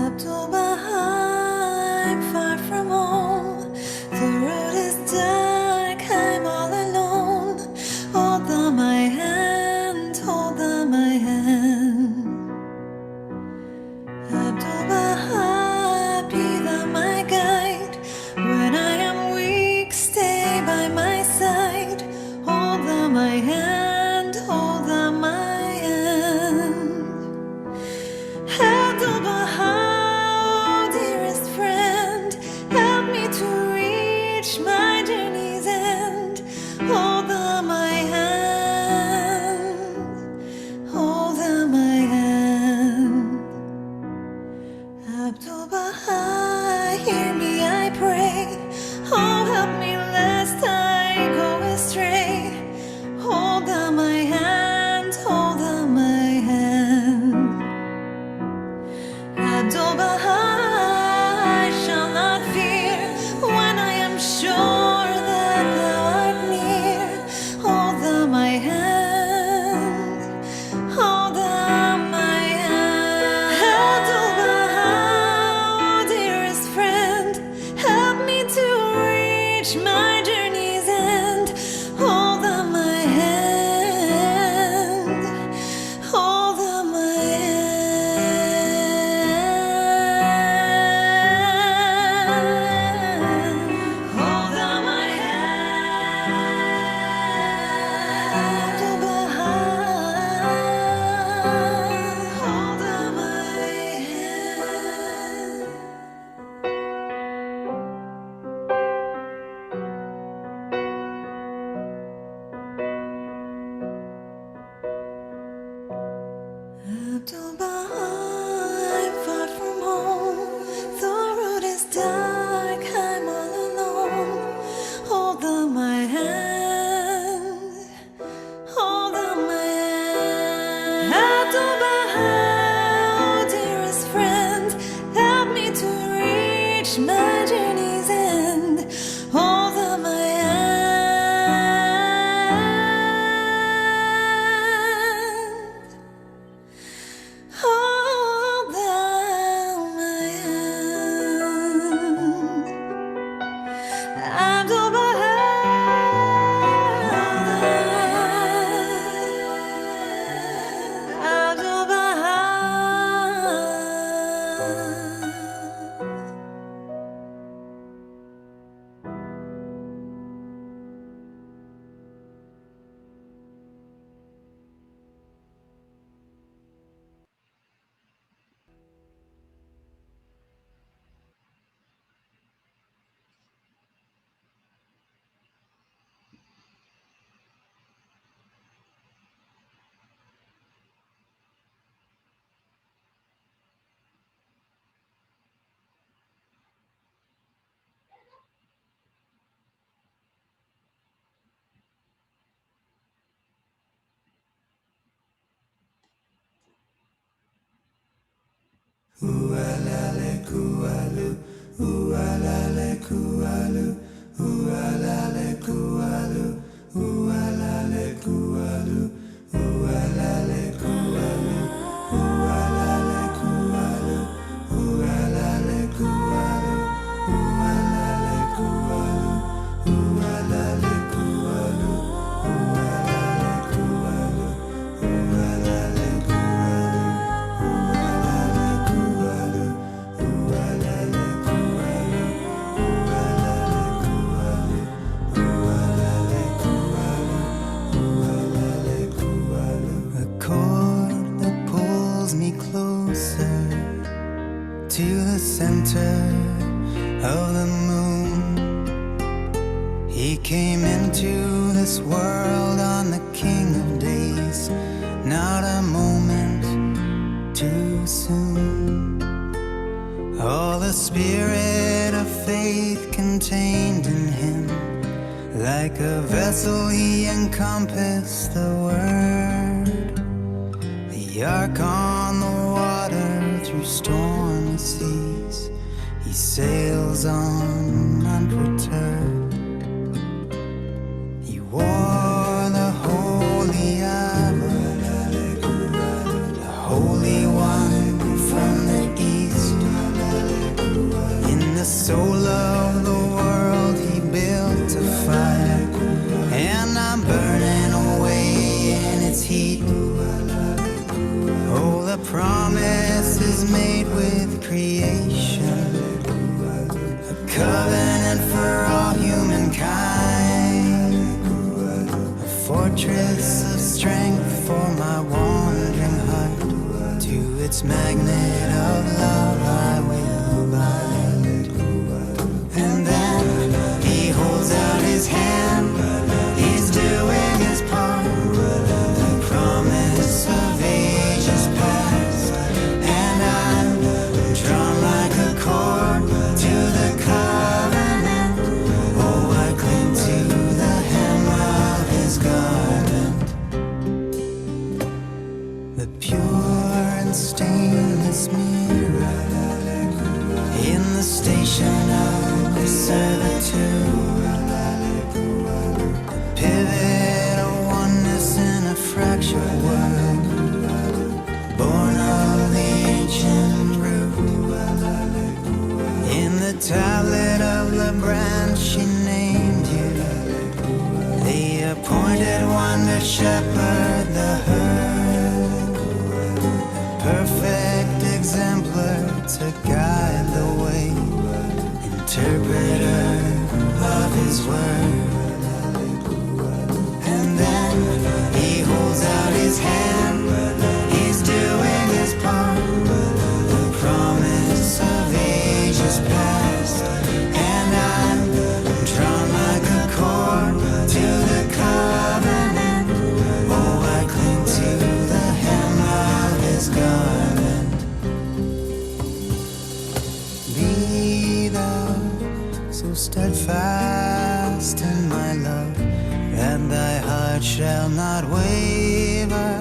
Abdu'l Baha, I'm far from home. The road is dark, I'm all alone. Hold on my hand, hold on my hand. Abdu'l Baha, be thou my guide. When I am weak, stay by my side. Hold on my hand, hold on my hand. Abdu'l Baha, dearest friend, help me to reach my journey's end. Hold on my hand, hold on my hand. Abdu'l Baha, hear me I pray. Oh, help me lest I go astray. Hold on my hand, hold on my hand. Abdu'l Baha, I shall not fear when I am sure that thou art near. Hold on my hand, hold on my hand. Abdu'l Baha, dearest friend, help me to reach my center of the moon. He came into this world on the King of Days, not a moment too soon. All the spirit of faith contained in him, like a vessel he encompassed the word. The ark on the water through stormy seas, he sails on unperturbed. He wore the holy armor, the Holy One from the east. In the soul of the world he built a fire, and I'm burning away in its heat. Oh, the promise is made with creation, a covenant for all humankind, a fortress of strength for my wandering heart. To its magnet of love I will bind. And then he holds out his hand, he's doing his part. The promise of ages past, and I'm drawn like a cord to the covenant. Oh, I cling to the hem of his garment. The pure and stainless mirror in the station of servitude, the pivot of oneness in a fractured world, born of the ancient root. In the tablet of the branch she named you, the appointed one to shepherd the herd, perfect exemplar to guide the way, interpreter of his word. And then he holds out his hand, he's doing his part. The promise of ages past, and I'm drawn like a cord to the covenant. Oh, I cling to the hem of his garment. Be thou so steadfast in my love, that thy heart shall not waver,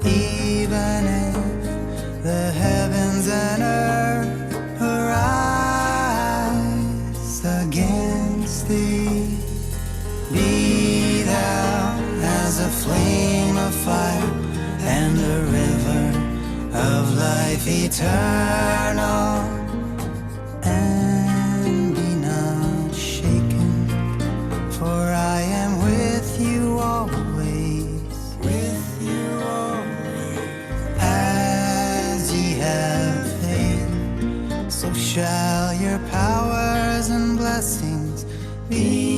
even if the heavens and earth arise against thee. Be thou as a flame of fire and a river of life eternal, and be not shaken, for I am with you always, as ye have faith, so shall your powers and blessings be.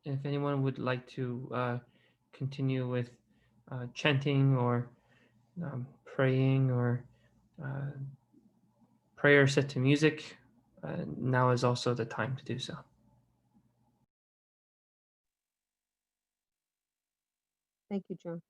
if anyone would like to continue with chanting or praying or prayer set to music, now is also the time to do so. Thank you, John.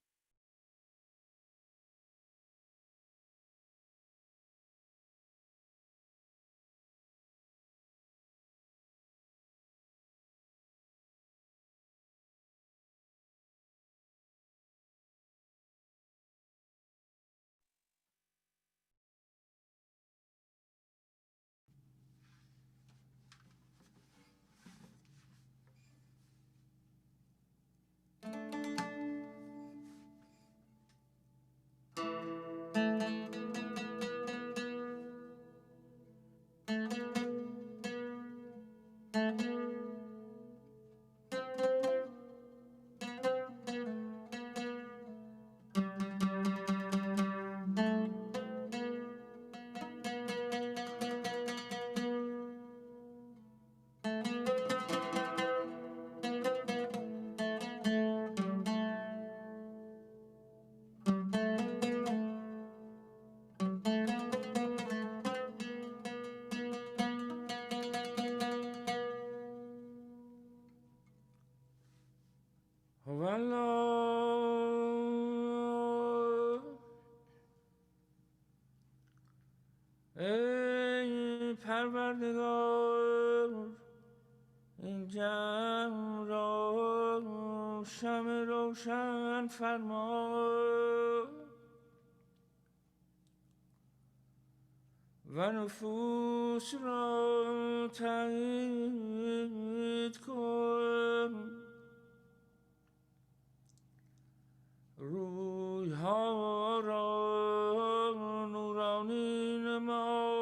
ای پروردگار این جمع را شمع روشن فرما و نفوس را تایید کن رویها را نورانی نما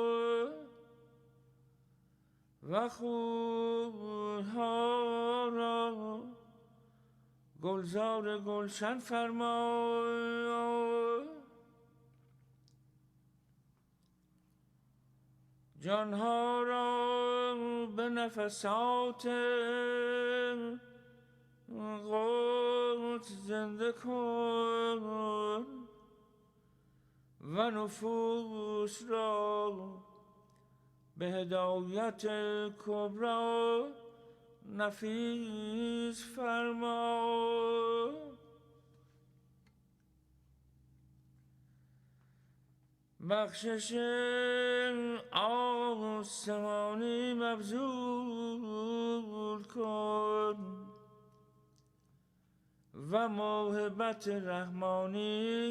و خویها را گلزار گلشن فرما جانها را به نفسات قدس زنده کن و نفوس را به هدایت کبری نفیس فرما بخشش آسمانی مبذول کن و موهبت رحمانی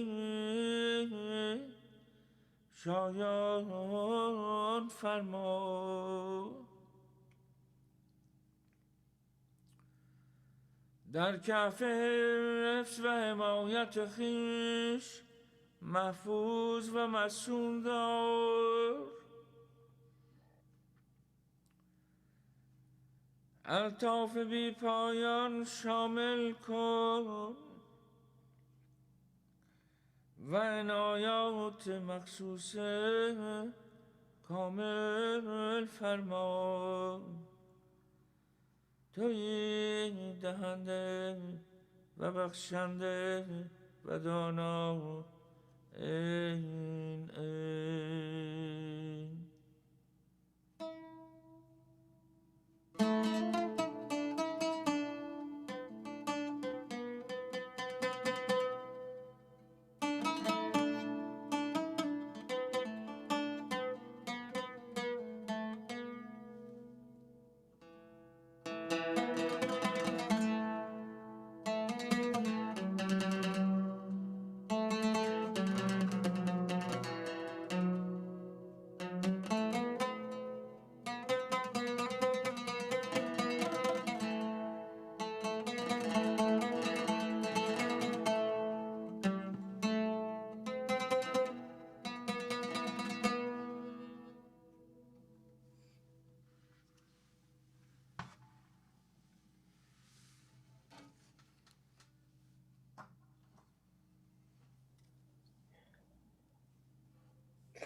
شایان فرما در کف حفظ و حمایت خویش محفوظ و مصون دار الطاف بی پایان شامل کن و عنایات مخصوص کامل فرما تویی دهنده و بخشنده و دانا این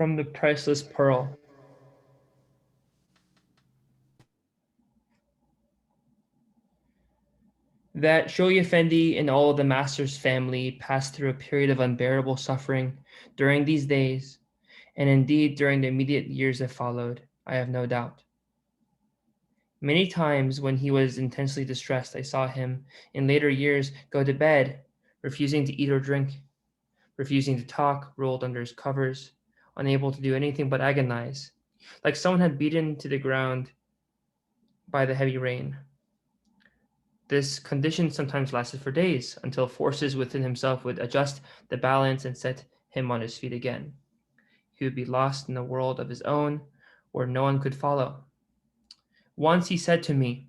From the priceless pearl. that Shoyi Effendi and all of the master's family passed through a period of unbearable suffering during these days, and indeed during the immediate years that followed, I have no doubt. Many times when he was intensely distressed, I saw him in later years go to bed, refusing to eat or drink, refusing to talk, rolled under his covers, unable to do anything but agonize, like someone had beaten to the ground by the heavy rain. This condition sometimes lasted for days, until forces within himself would adjust the balance and set him on his feet again. He would be lost in a world of his own, where no one could follow. Once he said to me,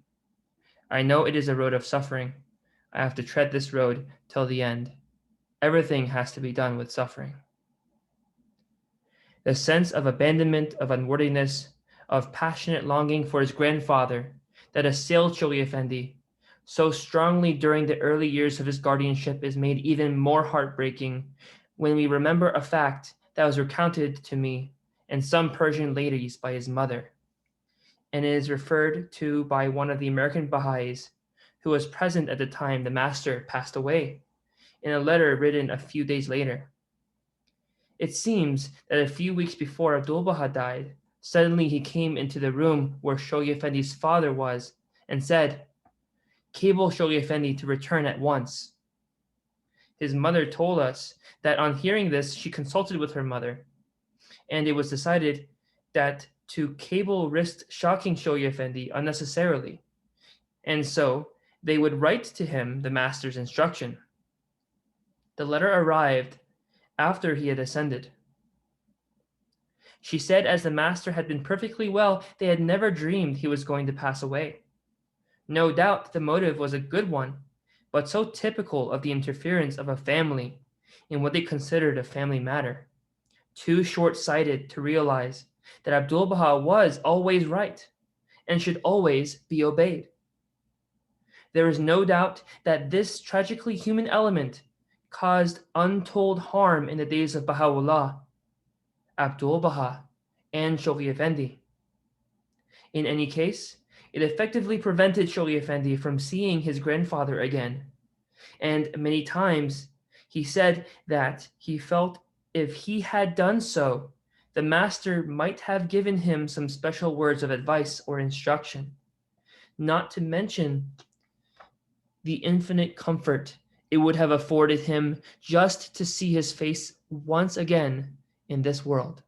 "I know it is a road of suffering. I have to tread this road till the end. Everything has to be done with suffering." The sense of abandonment, of unworthiness, of passionate longing for his grandfather that assailed Shogi Effendi so strongly during the early years of his guardianship is made even more heartbreaking when we remember a fact that was recounted to me in some Persian ladies by his mother, and is referred to by one of the American Baha'is who was present at the time the master passed away, in a letter written a few days later. It seems that a few weeks before Abdu'l Baha died, suddenly he came into the room where Shogi Effendi's father was and said, "Cable Shogi Effendi to return at once." His mother told us that on hearing this, she consulted with her mother, and it was decided that to cable risked shocking Shogi Effendi unnecessarily, and so they would write to him the master's instruction. The letter arrived after he had ascended. She said as the master had been perfectly well, they had never dreamed he was going to pass away. No doubt the motive was a good one, but so typical of the interference of a family in what they considered a family matter, too short-sighted to realize that Abdu'l Baha was always right and should always be obeyed. There is no doubt that this tragically human element caused untold harm in the days of Bahá'u'lláh, Abdu'l Baha, and Shogi Effendi. In any case, it effectively prevented Shogi Effendi from seeing his grandfather again, and many times he said that he felt if he had done so, the master might have given him some special words of advice or instruction, not to mention the infinite comfort it would have afforded him just to see his face once again in this world.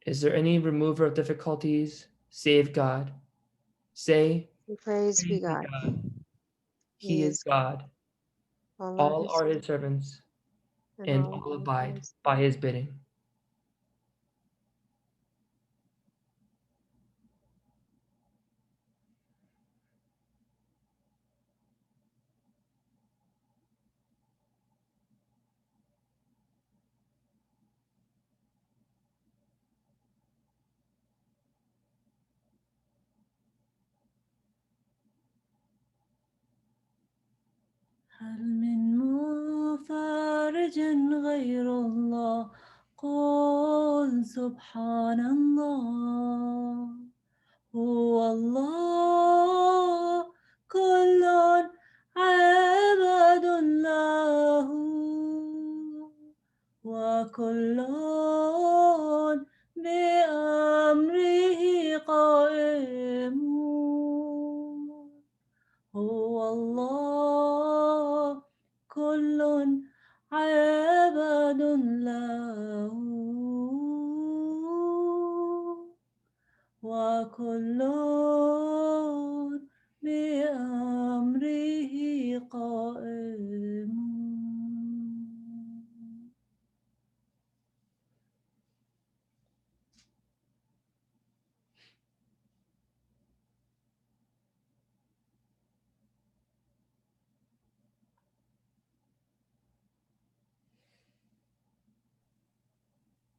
Is there any remover of difficulties save God? Say, Praise be "Praise be God. God. He He is is God. God. All All are his servants, and and all all are abide his. by his bidding." هل من مفرج غير الله قل سبحان الله هو الله كل عباد له وكل بأمره قائم هو الله كل عباد له وكل بأمره قائم.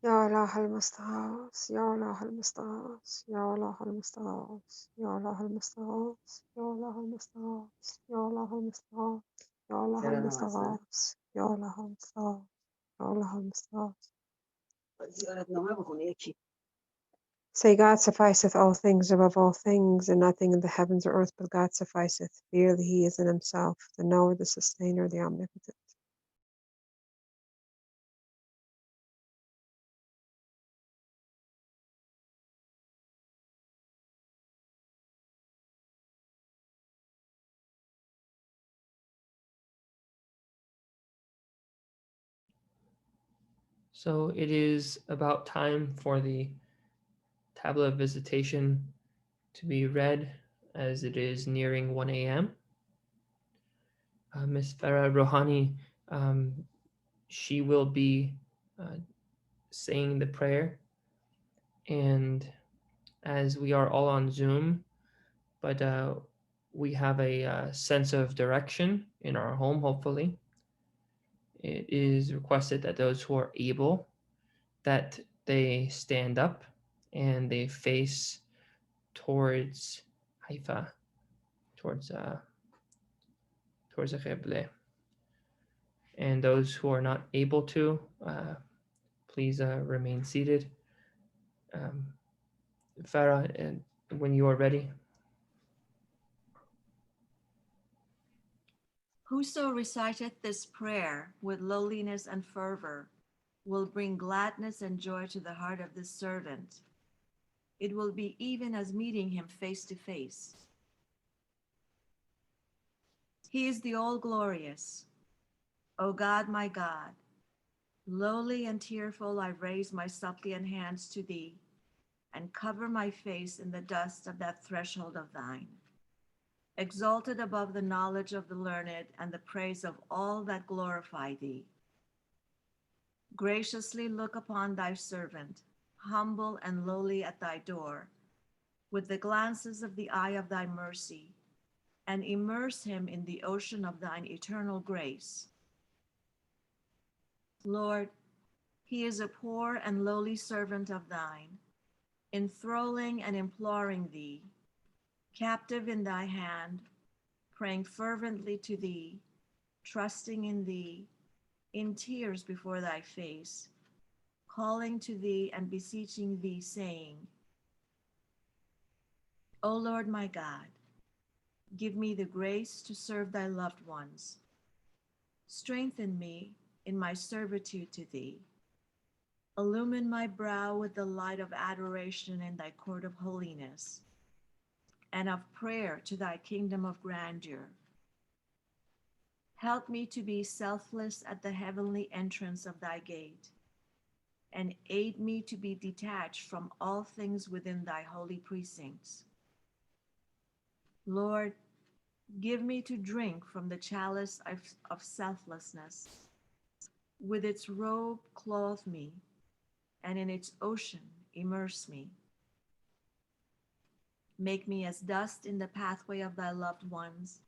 يا إله المستغاث يا إله المستغاث يا إله المستغاث يا إله المستغاث يا إله المستغاث يا إله المستغاث يا إله المستغاث يا إله المستغاث يا إله المستغاث زیارتنامه بخونه یکی. Say, God sufficeth all things above all things, and nothing in the heavens or earth but God sufficeth. Verily he is in himself, the knower, the sustainer, the omnipotent. So it is about time for the tablet of visitation to be read, as it is nearing 1 a.m. Miss Farah Rohani, she will be saying the prayer. And as we are all on Zoom, but we have a sense of direction in our home, hopefully. It is requested that those who are able, that they stand up and they face towards Haifa, towards the Qibla. And those who are not able to, please remain seated. Farah, when you are ready. Whoso reciteth this prayer with lowliness and fervor will bring gladness and joy to the heart of this servant. It will be even as meeting him face to face. He is the all-glorious. O God, my God, lowly and tearful I raise my suppliant hands to thee and cover my face in the dust of that threshold of thine. Exalted above the knowledge of the learned and the praise of all that glorify thee. Graciously look upon thy servant, humble and lowly at thy door, with the glances of the eye of thy mercy, and immerse him in the ocean of thine eternal grace. Lord, he is a poor and lowly servant of thine, enthralling and imploring thee, captive in thy hand, praying fervently to thee, trusting in thee, in tears before thy face, calling to thee and beseeching thee, saying, O Lord my God, give me the grace to serve thy loved ones. Strengthen me in my servitude to thee. Illumine my brow with the light of adoration in thy court of holiness, and of prayer to thy kingdom of grandeur. Help me to be selfless at the heavenly entrance of thy gate, and aid me to be detached from all things within thy holy precincts. Lord, give me to drink from the chalice of selflessness. With its robe clothe me, and in its ocean immerse me. Make me as dust in the pathway of thy loved ones,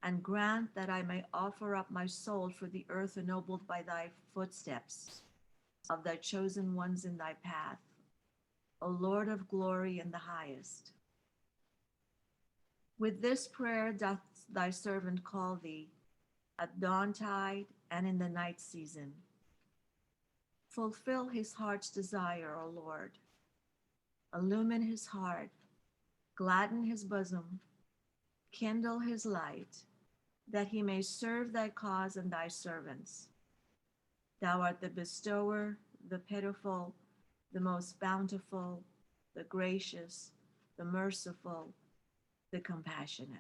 and grant that I may offer up my soul for the earth ennobled by thy footsteps, of thy chosen ones in thy path, O Lord of glory in the highest. With this prayer doth thy servant call thee, at dawntide and in the night season. Fulfill his heart's desire, O Lord. Illumine his heart, gladden his bosom, kindle his light, that he may serve thy cause and thy servants. Thou art the bestower, the pitiful, the most bountiful, the gracious, the merciful, the compassionate.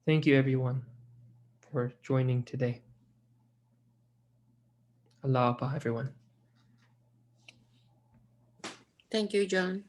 Thank you, everyone, for joining today. Allah Baha, everyone. Thank you, John.